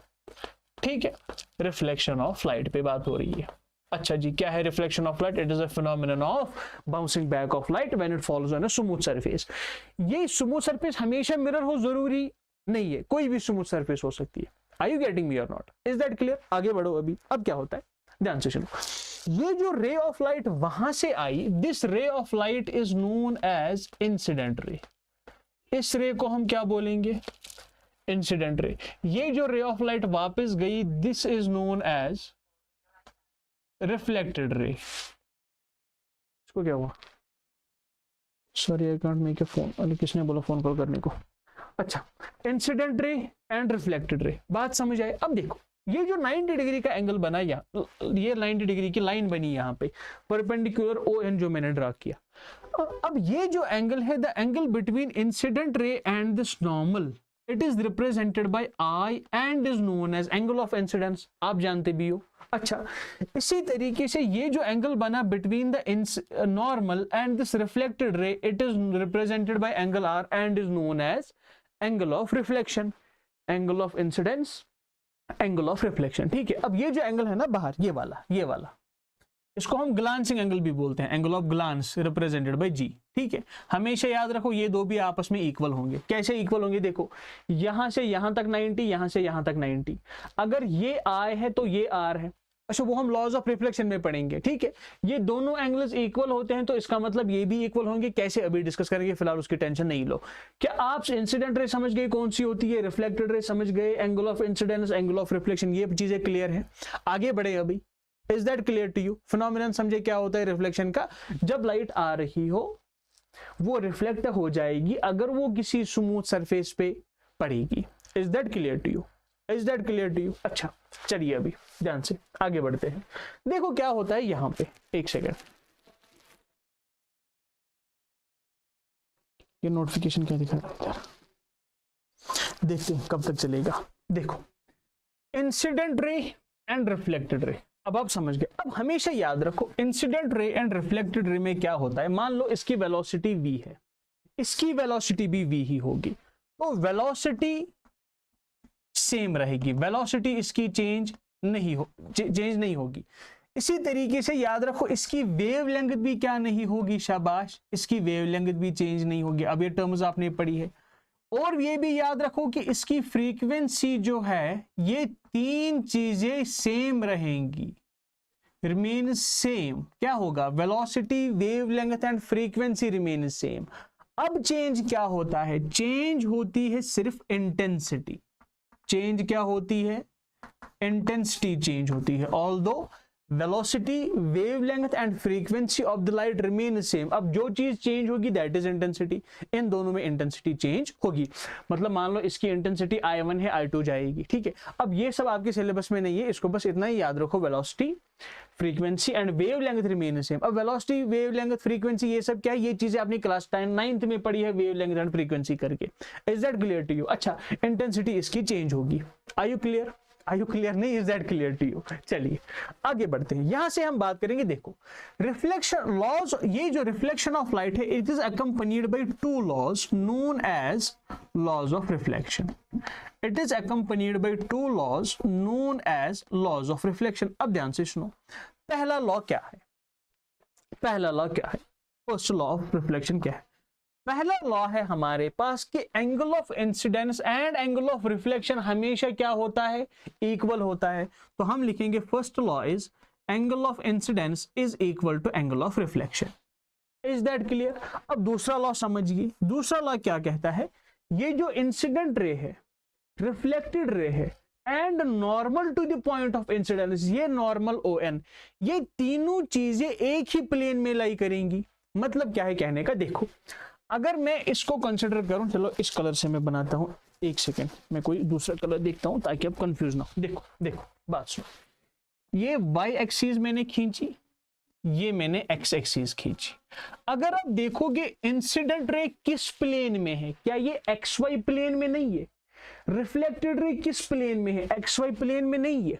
ठीक है? रिफ्लेक्शन ऑफ लाइट पे बात हो रही है। अच्छा जी, क्या है reflection of light? It is a phenomenon of bouncing back of light when it follows on a smooth surface. ये स्मूथ सरफेस हमेशा मिरर हो जरूरी नहीं है, कोई भी स्मूथ सरफेस हो सकती है। Are you getting me or not? Is that clear? आगे बढ़ो अभी। अब क्या होता है ध्यान से सुनो, ये जो रे ऑफ लाइट वहां से आई, this ray of light is known as incident ray. इस रे को हम क्या बोलेंगे, इंसिडेंट रे। ये जो रे ऑफ लाइट वापस गई, this is known as reflected ray. इसको क्या हुआ, sorry I can't make a phone, अरे किसने बोला फोन कॉल करने को? अच्छा, incident ray and reflected ray, बात समझ आए। अब देखो ये जो 90 डिग्री का एंगल बना, या ये 90 डिग्री की लाइन बनी यहाँ पे परपेंडिकुलर ओ एन जो मैंने ड्रा किया। अब ये जो एंगल है, the angle between incident ray and this normal, it is represented by i and is known as angle of incidence, आप जानते भी हो। अच्छा, इसी तरीके से ये जो एंगल बना between the normal and this reflected ray, it is represented by angle r and is known as angle of reflection, angle of incidence, angle of reflection. ठीक है, अब ये जो एंगल है ना बाहर, ये वाला इसको हम ग्लांसिंग एंगल भी बोलते हैं, angle of glance represented by G. ठीक है, हमेशा याद रखो ये दो भी आपस में इक्वल होंगे। कैसे इक्वल होंगे, देखो यहां से यहां तक 90, यहां से यहां तक 90, अगर ये आई है तो ये आर है। अच्छा, वो हम लॉज ऑफ रिफ्लेक्शन में पढ़ेंगे। ठीक है, ये दोनों एंगल्स इक्वल होते हैं तो इसका मतलब ये भी इक्वल होंगे। कैसे, अभी डिस्कस करेंगे, फिलहाल उसकी टेंशन नहीं लो। क्या आप इंसिडेंट रे समझ गए कौन सी होती है, रिफ्लेक्टेड रे समझ गए, angle of incidence, angle of reflection, ये चीजें क्लियर है। आगे बढ़े अभी, is that clear to you? Phenomenon समझे क्या होता है रिफ्लेक्शन का, जब लाइट आ रही हो वो रिफ्लेक्ट हो जाएगी अगर वो किसी स्मूथ सरफेस पे पड़ेगी। Is that clear to you? Is that clear to you? अच्छा, चलिए अभी ध्यान से आगे बढ़ते हैं। देखो क्या होता है यहां पे, एक सेकेंड, ये नोटिफिकेशन क्या दिखा रहा है यार, देखते हैं कब तक चलेगा। देखो, incident ray and reflected ray, अब आप समझ गए। अब हमेशा याद रखो incident ray and reflected ray में क्या होता है, मान लो इसकी वेलोसिटी v है, इसकी वेलोसिटी भी v ही होगी, तो वेलोसिटी सेम रहेगी, वेलोसिटी इसकी चेंज नहीं होगी। इसी तरीके से याद रखो इसकी वेवलेंथ भी क्या नहीं होगी, शाबाश, इसकी वेवलेंथ भी चेंज नहीं होगी। अब ये टर्म्स आपने पढ़ी है। और ये भी याद रखो कि इसकी फ्रीक्वेंसी जो है, ये तीन चीजें सेम रहेंगी, रिमेन सेम। क्या होगा, velocity, wavelength and frequency remain same. अब चेंज क्या होता है, चेंज होती है सिर्फ इंटेंसिटी। चेंज क्या होती है, इंटेंसिटी चेंज होती है। Although velocity, wavelength and frequency of the light remain same. अब जो चीज चेंज होगी दैट इज इंटेंसिटी, इन दोनों में इंटेंसिटी चेंज होगी। मतलब मान लो इसकी इंटेंसिटी I1 है, I2 जाएगी। ठीक है, अब ये सब आपके सिलेबस में नहीं है, इसको बस इतना ही याद रखो, velocity, frequency and wavelength remain same. अब वेलोसिटी, वेवलेंथ, फ्रीक्वेंसी, ये सब क्या है, ये चीजें आपने क्लास 9th में पढ़ी है, वेवलेंथ एंड फ्रीक्वेंसी करके। Is that clear to you? अच्छा, इंटेंसिटी इसकी चेंज होगी। Are you clear? Are you clear? नहीं, is that clear to you? चलिए आगे बढ़ते हैं। यहां से हम बात करेंगे, देखो रिफ्लेक्शन लॉज, ये जो रिफ्लेक्शन ऑफ लाइट है, it is accompanied by two laws known as laws of reflection. It is accompanied by two laws known as laws of reflection. अब ध्यान से सुनो, पहला लॉ क्या है, पहला लॉ क्या है, फर्स्ट लॉ ऑफ रिफ्लेक्शन क्या है? पहला लॉ है हमारे पास कि angle of incidence and angle of reflection हमेशा क्या होता है, इक्वल होता है। तो हम लिखेंगे first law is angle of incidence is equal to angle of reflection. Is that clear? अब दूसरा लॉ समझिए, दूसरा लॉ क्या कहता है, ये जो इंसिडेंट रे है, रिफ्लेक्टेड रे है and normal to the point of incidence, ये नॉर्मल ON, ये तीनों चीजें एक ही प्लेन में लाई करेंगी। मतलब क्या है कहने का, देखो अगर मैं इसको कंसिडर करूं, चलो इस कलर से मैं बनाता हूं, एक सेकेंड, मैं कोई दूसरा कलर देखता हूं ताकि अब कंफ्यूज ना हो। देखो देखो बात सुनो, ये y एक्सिस मैंने खींची, ये मैंने x एक्सिस खींची। अगर आप देखोगे इंसिडेंट रे किस प्लेन में है, क्या ये XY प्लेन में नहीं है? रिफ्लेक्टेड रे किस प्लेन में है, XY प्लेन में नहीं है।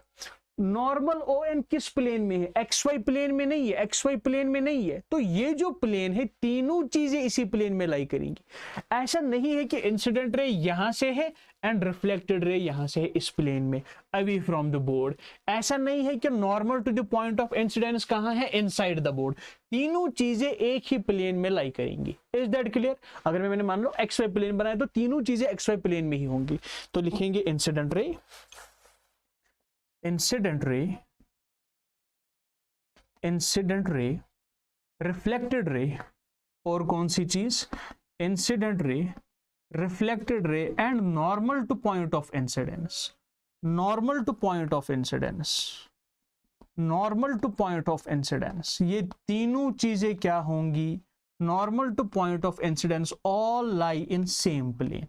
नॉर्मल ON किस प्लेन में है, XY प्लेन में नहीं है, XY प्लेन में नहीं है। तो ये जो प्लेन है, तीनों चीजें इसी प्लेन में लाई करेंगी। ऐसा नहीं है कि इंसिडेंट रे यहां से है एंड रिफ्लेक्टेड रे यहां से है इस प्लेन में, अवे फ्रॉम द बोर्ड। ऐसा नहीं है कि normal to the point of incidence कहां है, इनसाइड द बोर्ड। तीनों चीजें एक ही प्लेन में लाई करेंगी। Is that clear? अगर मैंने मान लो XY प्लेन बनाया तो तीनों चीजें XY प्लेन में ही होंगी। तो लिखेंगे incident ray, incident ray, incident ray, reflected रे, और कौन सी चीज, incident ray, reflected ray and normal to point of incidence. Normal to point of incidence, normal to point of incidence, ये तीनों चीजें क्या होंगी, normal to point of incidence all lie in same plane.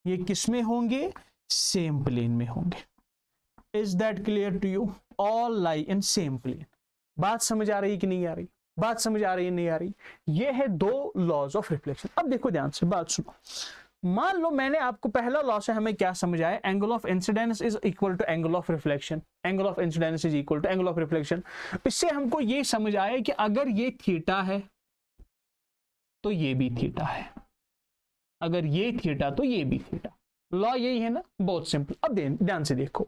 ये किस में होंगे? सेम प्लेन में होंगे। Is that clear to you? All lie in same plane. बात समझ आ रही कि नहीं आ रही? बात समझ आ रही है नहीं आ रही? ये है दो लॉज ऑफ रिफ्लेक्शन। अब देखो ध्यान से, बात सुनो। मान लो मैंने आपको पहला लॉ से हमें क्या समझाया? Angle of incidence is equal to angle of reflection. Angle of incidence is equal to angle of reflection. इससे हमको ये समझ आया कि अगर ये थीटा है तो ये भी थीटा है, अगर ये थीटा तो ये भी थीटा। लॉ यही है ना, बहुत सिंपल। अब ध्यान से देखो,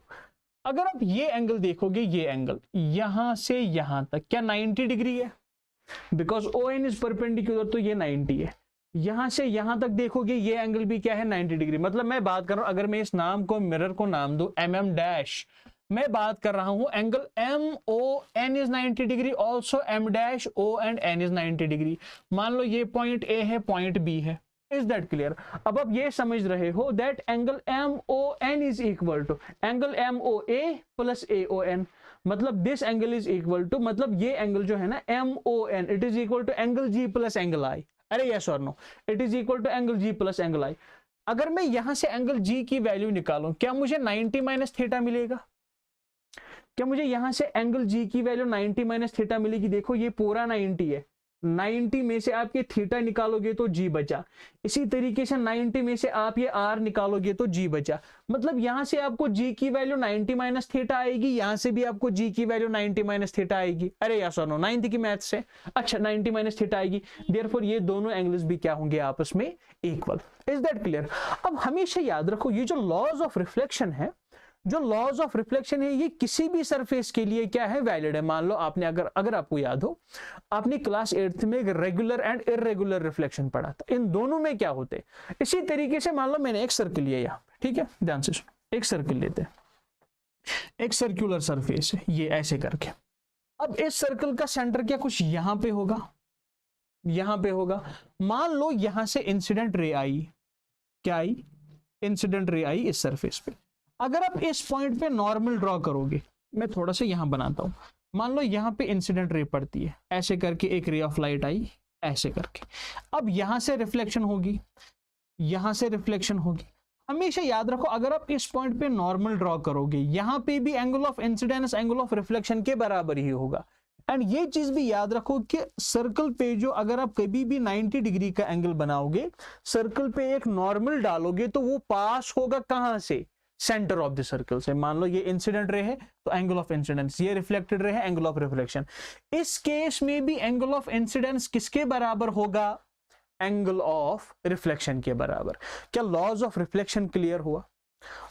अगर आप ये एंगल देखोगे, ये एंगल यहां से यहां तक क्या 90 डिग्री है? Because O N is perpendicular, तो ये 90 है। यहां से यहां तक देखोगे ये एंगल भी क्या है? 90 डिग्री। मतलब मैं बात कर रहा हूं, अगर मैं इस नाम को, मिरर को नाम दूं mm डैश, मैं बात कर रहा हूं angle M O N is 90 degree, also M dash O and N is 90 degree. मान लो ये पॉइंट ए है, पॉइंट बी है। Is that clear? अब आप ये समझ रहे हो that angle M O N is equal to angle M O A plus A O N. मतलब this angle is equal to, मतलब ये एंगल जो है ना M O N, it is equal to angle G plus angle I. अरे yes और no? It is equal to angle G plus angle I. अगर मैं यहां से एंगल जी की वैल्यू निकालूं, क्या मुझे 90 माइनस थीटा मिलेगा? क्या मुझे यहां से एंगल जी की वैल्यू 90 माइनस थीटा मिलेगी? देखो ये पूरा 90 है, 90 में से आप ये थीटा निकालोगे तो जी बचा। इसी तरीके से 90 में से आप ये आर निकालोगे तो जी बचा। मतलब यहां से आपको जी की वैल्यू 90 माइनस थीटा आएगी, यहां से भी आपको जी की वैल्यू 90 माइनस थीटा आएगी। अरे या सुनो, 90 की मैथ से अच्छा 90 माइनस थीटा आएगी। देयरफॉर ये दोनों एंगल्स भी क्या होंगे? आपस में इक्वल। Is that clear? अब हमेशा याद रखो, ये जो लॉज ऑफ रिफ्लेक्शन है, जो लॉज ऑफ रिफ्लेक्शन है, ये किसी भी सरफेस के लिए क्या है? वैलिड है। मान लो आपने अगर आपको याद हो, आपने क्लास 8th में एक रेगुलर एंड इररेगुलर रिफ्लेक्शन पढ़ा था। इन दोनों में क्या होते हैं? इसी तरीके से मान लो मैंने एक सर्कल लिया यहाँ पे, ठीक है, ध्यान से सुनो। एक सर्कल लेते हैं, एक सर्कुलर सरफेस है ये, ऐसे करके। अब इस सर्कल का सेंटर क्या कुछ यहां पे होगा? यहां पे होगा। मान लो यहां से इंसिडेंट रे आई, क्या आई? इंसिडेंट रे आई इस सरफेस पे। अगर आप इस पॉइंट पे नॉर्मल ड्रॉ करोगे, मैं थोड़ा सा यहां बनाता हूं। मान लो यहां पे इंसिडेंट रे पड़ती है, ऐसे करके एक रे ऑफ लाइट आई, ऐसे करके। अब यहां से रिफ्लेक्शन होगी, यहां से रिफ्लेक्शन होगी। हमेशा याद रखो, अगर आप इस पॉइंट पे नॉर्मल ड्रॉ करोगे, यहां पे भी angle of incidence angle of reflection के बराबर ही होगा। एंड ये चीज भी याद रखो कि सर्कल पे जो, अगर आप कभी भी 90 डिग्री का एंगल बनाओगे, सर्कल पे एक नॉर्मल डालोगे तो वो पास होगा कहां से? सेंटर ऑफ द सर्कल से। मान लो ये इंसिडेंट रे है तो एंगल ऑफ इंसिडेंस, ये रिफ्लेक्टेड रे है, एंगल ऑफ रिफ्लेक्शन। इस केस में भी एंगल ऑफ इंसिडेंस किसके बराबर होगा? एंगल ऑफ रिफ्लेक्शन के बराबर। क्या लॉज ऑफ रिफ्लेक्शन क्लियर हुआ?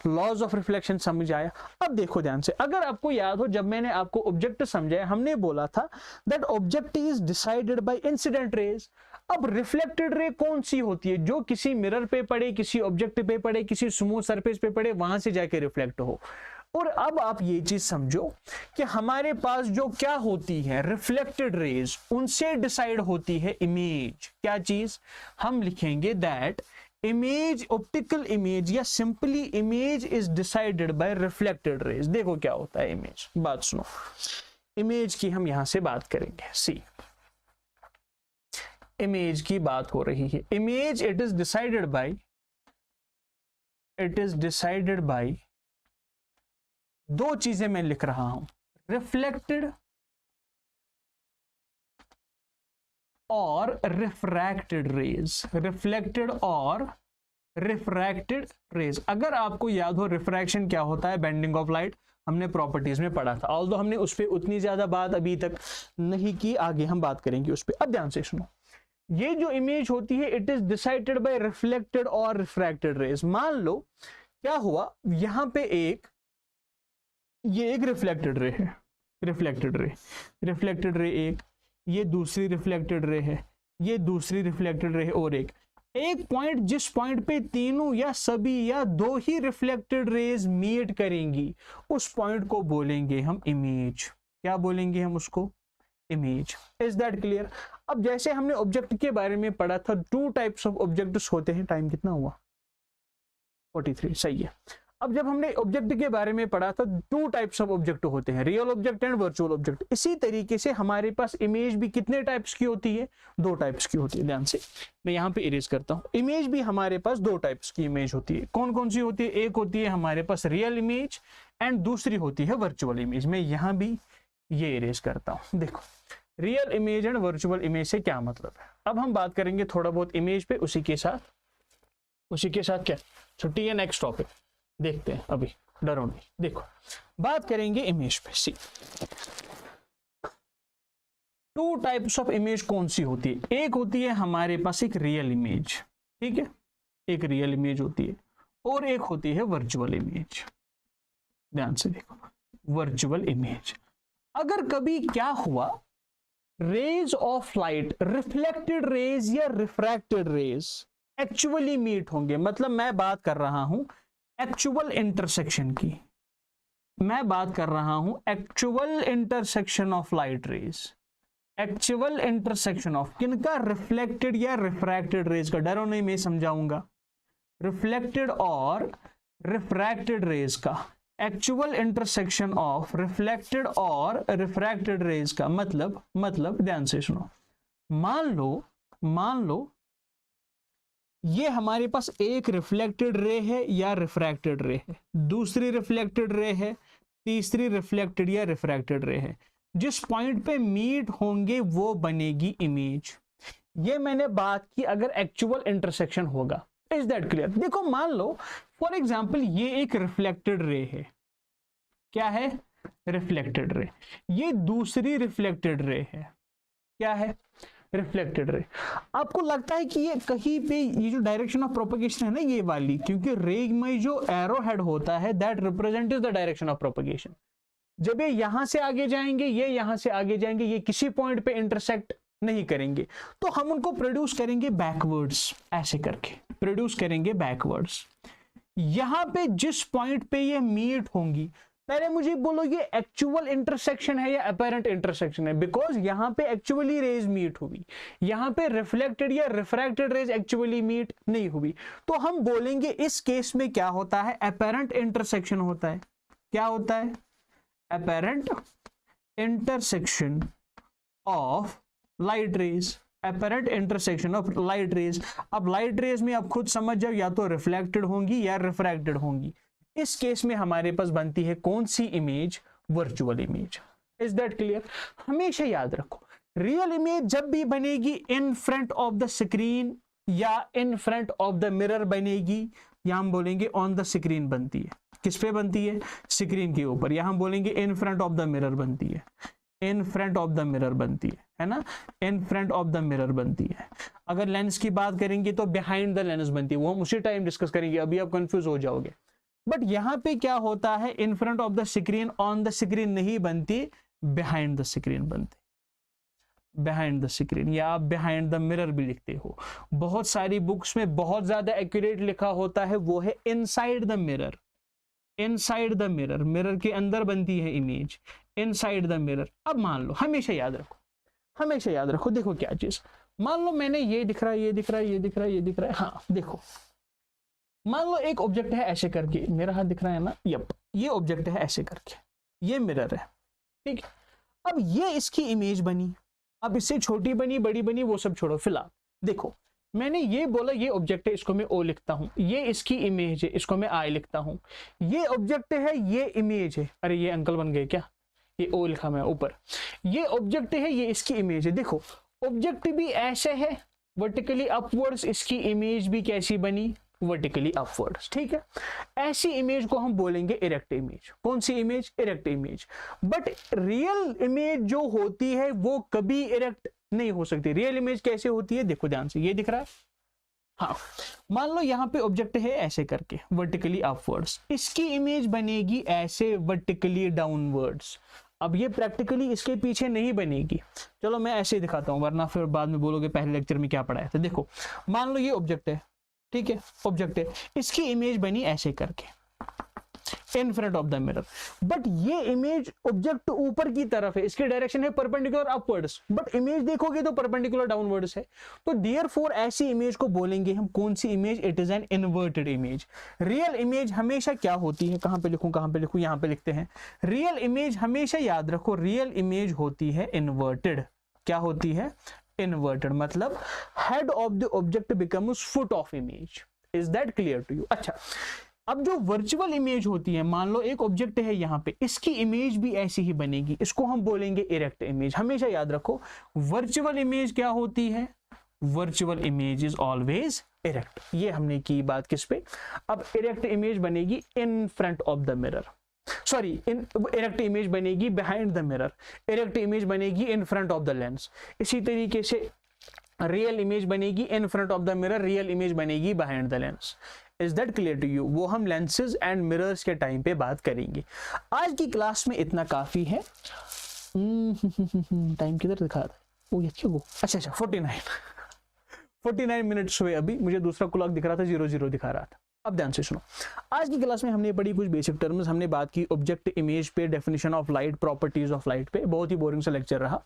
लॉज ऑफ रिफ्लेक्शन समझ आया? अब देखो ध्यान से, अगर आपको याद हो, जब मैंने आपको ऑब्जेक्ट समझाया, हमने बोला था that object is decided by incident raise. अब रिफ्लेक्टेड रे कौन सी होती है? जो किसी मिरर पे पड़े, किसी ऑब्जेक्ट पे पड़े, किसी स्मूथ सरफेस पे पड़े, वहां से जाके रिफ्लेक्ट हो। और अब आप ये चीज समझो कि हमारे पास जो क्या होती है रिफ्लेक्टेड रेज, उनसे डिसाइड होती है इमेज। क्या चीज? हम लिखेंगे दैट इमेज, ऑप्टिकल इमेज या simply image is decided by reflected raise. देखो क्या होता है इमेज, बात सुनो। इमेज की हम यहां से बात करेंगे। सी, इमेज की बात हो रही है। Image it is decided by दो चीजें मैं लिख रहा हूं, रिफ्लेक्टेड और रिफ्रैक्टेड रेज। रिफ्लेक्टेड और रिफ्रैक्टेड रेज। अगर आपको याद हो, रिफ्रैक्शन क्या होता है? बेंडिंग ऑफ लाइट, हमने प्रॉपर्टीज में पढ़ा था। ऑल्दो हमने उस पर उतनी ज्यादा बात अभी तक नहीं की, आगे हम बात करेंगे उस पर। अब ध्यान से सुनो, ये जो इमेज होती है it is decided by reflected और रिफ्रैक्टेड रेज। मान लो क्या हुआ, यहां पे ये एक रिफ्लेक्टेड रे है, रिफ्लेक्टेड रे एक, ये दूसरी रिफ्लेक्टेड रे है, ये दूसरी रिफ्लेक्टेड रे है, और एक पॉइंट, जिस पॉइंट पे तीनों या सभी या दो ही रिफ्लेक्टेड रेज मीट करेंगी, उस पॉइंट को बोलेंगे हम इमेज। क्या बोलेंगे हम उसको? इमेज। Is that clear? अब जैसे हमने ऑब्जेक्ट के बारे में पढ़ा था, टू टाइप्स ऑफ ऑब्जेक्ट्स होते हैं। टाइम कितना हुआ? 43, सही है। अब जब हमने ऑब्जेक्ट के बारे में पढ़ा था, टू टाइप्स ऑफ ऑब्जेक्ट होते हैं, real object and virtual object. इसी तरीके से हमारे पास इमेज भी कितने टाइप्स की होती है, 2 टाइप्स की होती है। ध्यान से मैं यहाँ पे इरेज करता हूँ। इमेज भी हमारे पास 2 टाइप्स की इमेज होती है। कौन कौन सी होती है? एक होती है हमारे पास रियल इमेज एंड दूसरी होती है वर्चुअल इमेज। मैं यहाँ भी ये इरेज करता हूँ। देखो real image and virtual image से क्या मतलब है। अब हम बात करेंगे थोड़ा बहुत इमेज पे, उसी के साथ क्या छुट्टी है, नेक्स्ट टॉपिक देखते हैं, अभी डरो नहीं। देखो बात करेंगे इमेज पे। सी 2 टाइप्स ऑफ इमेज कौन सी होती है? एक होती है हमारे पास एक रियल इमेज, ठीक है, एक रियल इमेज होती है, और एक होती है वर्चुअल इमेज। ध्यान से देखो, वर्चुअल इमेज। अगर कभी क्या हुआ, rays of light, reflected rays या रिफ्रैक्टेड रेज एक्चुअली मीट होंगे, मतलब मैं बात कर रहा हूं एक्चुअल इंटरसेक्शन की, मैं बात कर रहा हूं actual intersection of light rays, actual intersection of किनका? रिफ्लेक्टेड या रिफ्रैक्टेड रेज का। डरो नहीं, मैं समझाऊंगा। रिफ्लेक्टेड और रिफ्रैक्टेड रेज का, एक्चुअल इंटरसेक्शन ऑफ रिफ्लेक्टेड और रिफ्रैक्टेड रेज का मतलब ध्यान से सुनो। मान लो ये हमारे पास एक रिफ्लेक्टेड रे है या रिफ्रैक्टेड रे है, दूसरी रिफ्लेक्टेड रे है, तीसरी रिफ्लेक्टेड या रिफ्रैक्टेड रे है। जिस पॉइंट पे मीट होंगे वो बनेगी इमेज। ये मैंने बात की अगर एक्चुअल इंटरसेक्शन होगा। Is that clear? देखो मान लो फॉर एग्जांपल ये एक रिफ्लेक्टेड रे है, क्या है? रिफ्लेक्टेड रे। ये दूसरी रिफ्लेक्टेड रे है, क्या है? रिफ्लेक्टेड रे। आपको लगता है कि ये कहीं पे ये जो डायरेक्शन ऑफ प्रोपगेशन है ना, ये वाली, क्योंकि रे में जो एरो हेड होता है that represent the direction of propagation. जब ये यहां से आगे जाएंगे, ये यहां से आगे जाएंगे, ये किसी पॉइंट पे इंटरसेक्ट नहीं करेंगे, तो हम उनको प्रोड्यूस करेंगे बैकवर्ड्स, ऐसे करके प्रोड्यूस करेंगे बैकवर्ड्स। यहां पे जिस पॉइंट पे ये मीट होंगी, पहले मुझे बोलो ये एक्चुअल इंटरसेक्शन है या अपैरेंट इंटरसेक्शन है, बिकॉज यहां पे एक्चुअली रेज मीट हुई, यहां पे रिफ्लेक्टेड या रिफ्रैक्टेड रेज एक्चुअली मीट नहीं हुई, तो हम बोलेंगे इस केस में क्या होता है? अपैरेंट इंटरसेक्शन होता है। क्या होता है? Apparent intersection of light rays, apparent intersection of light rays. अब लाइट रेज में आप खुद समझ जाओ, या तो रिफ्लेक्टेड होंगी या रिफ्रैक्टेड होंगी। इस केस में हमारे पास बनती है कौन सी image? Virtual image. Is that clear? हमेशा याद रखो, रियल इमेज जब भी बनेगी in front of the screen या in front of the mirror बनेगी, या हम बोलेंगे ऑन द स्क्रीन बनती है। किस पे बनती है? स्क्रीन के ऊपर। या हम बोलेंगे इन फ्रंट ऑफ द मिरर बनती है, इन फ्रंट ऑफ द मिरर बनती है ना, इन फ्रंट ऑफ द मिरर बनती है। अगर लेंस की बात करेंगे तो बिहाइंड द लेंस बनती है, वो हम उसी टाइम डिस्कस करेंगे, अभी आप कंफ्यूज हो जाओगे। बट यहां पे क्या होता है? इन front of the screen, on the screen नहीं बनती, बिहाइंड द स्क्रीन बनती, बिहाइंड द स्क्रीन, या आप बिहाइंड द मिरर भी लिखते हो। बहुत सारी बुक्स में बहुत ज्यादा एक्यूरेट लिखा होता है, वो है inside the mirror, inside the mirror, mirror के अंदर बनती है इमेज, इनसाइड द मिरर। अब मान लो, हमेशा याद रखो, हमेशा याद रखो, देखो क्या चीज, मान लो मैंने ये दिख रहा है, ये दिख रहा है, ये दिख रहा है, ये दिख रहा है। हाँ देखो, मान लो एक ऑब्जेक्ट है ऐसे करके, मेरा हाथ दिख रहा है ना, यप, ये ऑब्जेक्ट है ऐसे करके, ये मिरर है, ठीक है। अब ये इसकी इमेज बनी, अब इससे छोटी बनी, बड़ी बनी, वो सब छोड़ो, फिलहाल देखो मैंने ये बोला ये ऑब्जेक्ट है, इसको मैं ओ लिखता हूं, ये इसकी इमेज है, इसको मैं आई लिखता हूं। ये ऑब्जेक्ट है, ये इमेज है, अरे ये अंकल बन गए क्या, ये ओ लिखा मैं ऊपर। ये ऑब्जेक्ट है, ये इसकी इमेज है। देखो ऑब्जेक्ट भी ऐसे है वर्टिकली अपवर्ड्स, इसकी इमेज भी कैसी बनी? वर्टिकली अपवर्ड्स, ठीक है। ऐसी इमेज को हम बोलेंगे इरेक्ट इमेज। कौन सी image? Erect image. But real image जो होती है वो कभी इरेक्ट नहीं हो सकती। रियल इमेज कैसे होती है? देखो ध्यान से, ये दिख रहा है, हाँ, मान लो यहाँ पे ऑब्जेक्ट है ऐसे करके वर्टिकली अपवर्ड्स, इसकी इमेज बनेगी ऐसे वर्टिकली डाउनवर्ड्स। अब ये प्रैक्टिकली इसके पीछे नहीं बनेगी, चलो मैं ऐसे ही दिखाता हूं, वरना फिर बाद में बोलोगे पहले लेक्चर में क्या पढ़ाया था। देखो मान लो ये ऑब्जेक्ट है, ठीक है, ऑब्जेक्ट है, इसकी इमेज बनी ऐसे करके, इन front of the mirror. But ये इमेज ऑब्जेक्ट ऊपर की तरफ है, इसकी डायरेक्शन है परपेंडिकुलर अपवर्ड्स, बट इमेज देखोगे तो परपेंडिकुलर डाउनवर्ड्स है। तो देयरफॉर ऐसी इमेज को बोलेंगे हम कौन सी image, it is an inverted image. Real image हमेशा क्या होती है, कहां पे लिखूं, यहां पे लिखते हैं। रियल इमेज हमेशा याद रखो, रियल इमेज होती है इन्वर्टेड। क्या होती है? इन्वर्टेड, मतलब head of the object becomes foot of image. Is that clear to you? अच्छा, अब जो वर्चुअल इमेज होती है, मान लो एक ऑब्जेक्ट है यहां पे, इसकी इमेज भी ऐसी ही बनेगी, इसको हम बोलेंगे इरेक्ट इमेज। हमेशा याद रखो वर्चुअल इमेज क्या होती है, virtual image is always erect. ये हमने की बात किस पे? अब इरेक्ट इमेज बनेगी in front of the mirror, sorry erect image बनेगी behind the mirror, erect image बनेगी in front of the lens. इसी तरीके से रियल इमेज बनेगी in front of the mirror, real image बनेगी behind the lens. Is that clear to you? वो हम lenses and mirrors के टाइम पे बात करेंगे। आज की क्लास में इतना काफी है। टाइम किधर दिखा रहा है? ओ ये क्यों? अच्छा 49 मिनट्स हुए अभी, मुझे दूसरा क्लॉक दिख रहा था, 00 दिखा रहा था। अब ध्यान से सुनो, आज की क्लास में हमने पढ़ी कुछ बेसिक टर्म्स, हमने बात की ऑब्जेक्ट इमेज पे, definition of light, properties of light पे। बहुत ही बोरिंग सा लेक्चर रहा,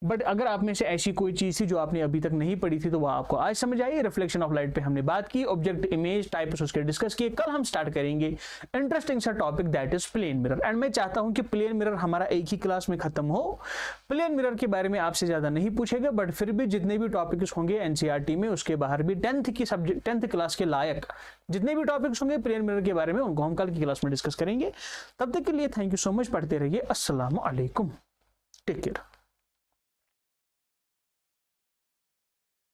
बट अगर आप में से ऐसी कोई चीज थी जो आपने अभी तक नहीं पढ़ी थी तो वह आपको आज समझ आई। रिफ्लेक्शन ऑफ लाइट पे हमने बात की, ऑब्जेक्ट इमेज टाइप्स उसके डिस्कस किए। कल हम स्टार्ट करेंगे इंटरेस्टिंग सा topic, that is plane mirror. And मैं चाहता हूं कि प्लेन मिरर हमारा एक ही क्लास में खत्म हो। प्लेन मिरर के बारे में आपसे ज्यादा नहीं पूछेगा, बट फिर भी जितने भी टॉपिक्स होंगे एनसीईआरटी में, उसके बाहर भी 10th क्लास के लायक जितने भी टॉपिक्स होंगे प्लेन मिरर के बारे में, उनको हम कल की क्लास में डिस्कस करेंगे। तब तक के लिए थैंक यू सो मच, पढ़ते रहिए। अस्सलाम वालेकुम, टेक केयर।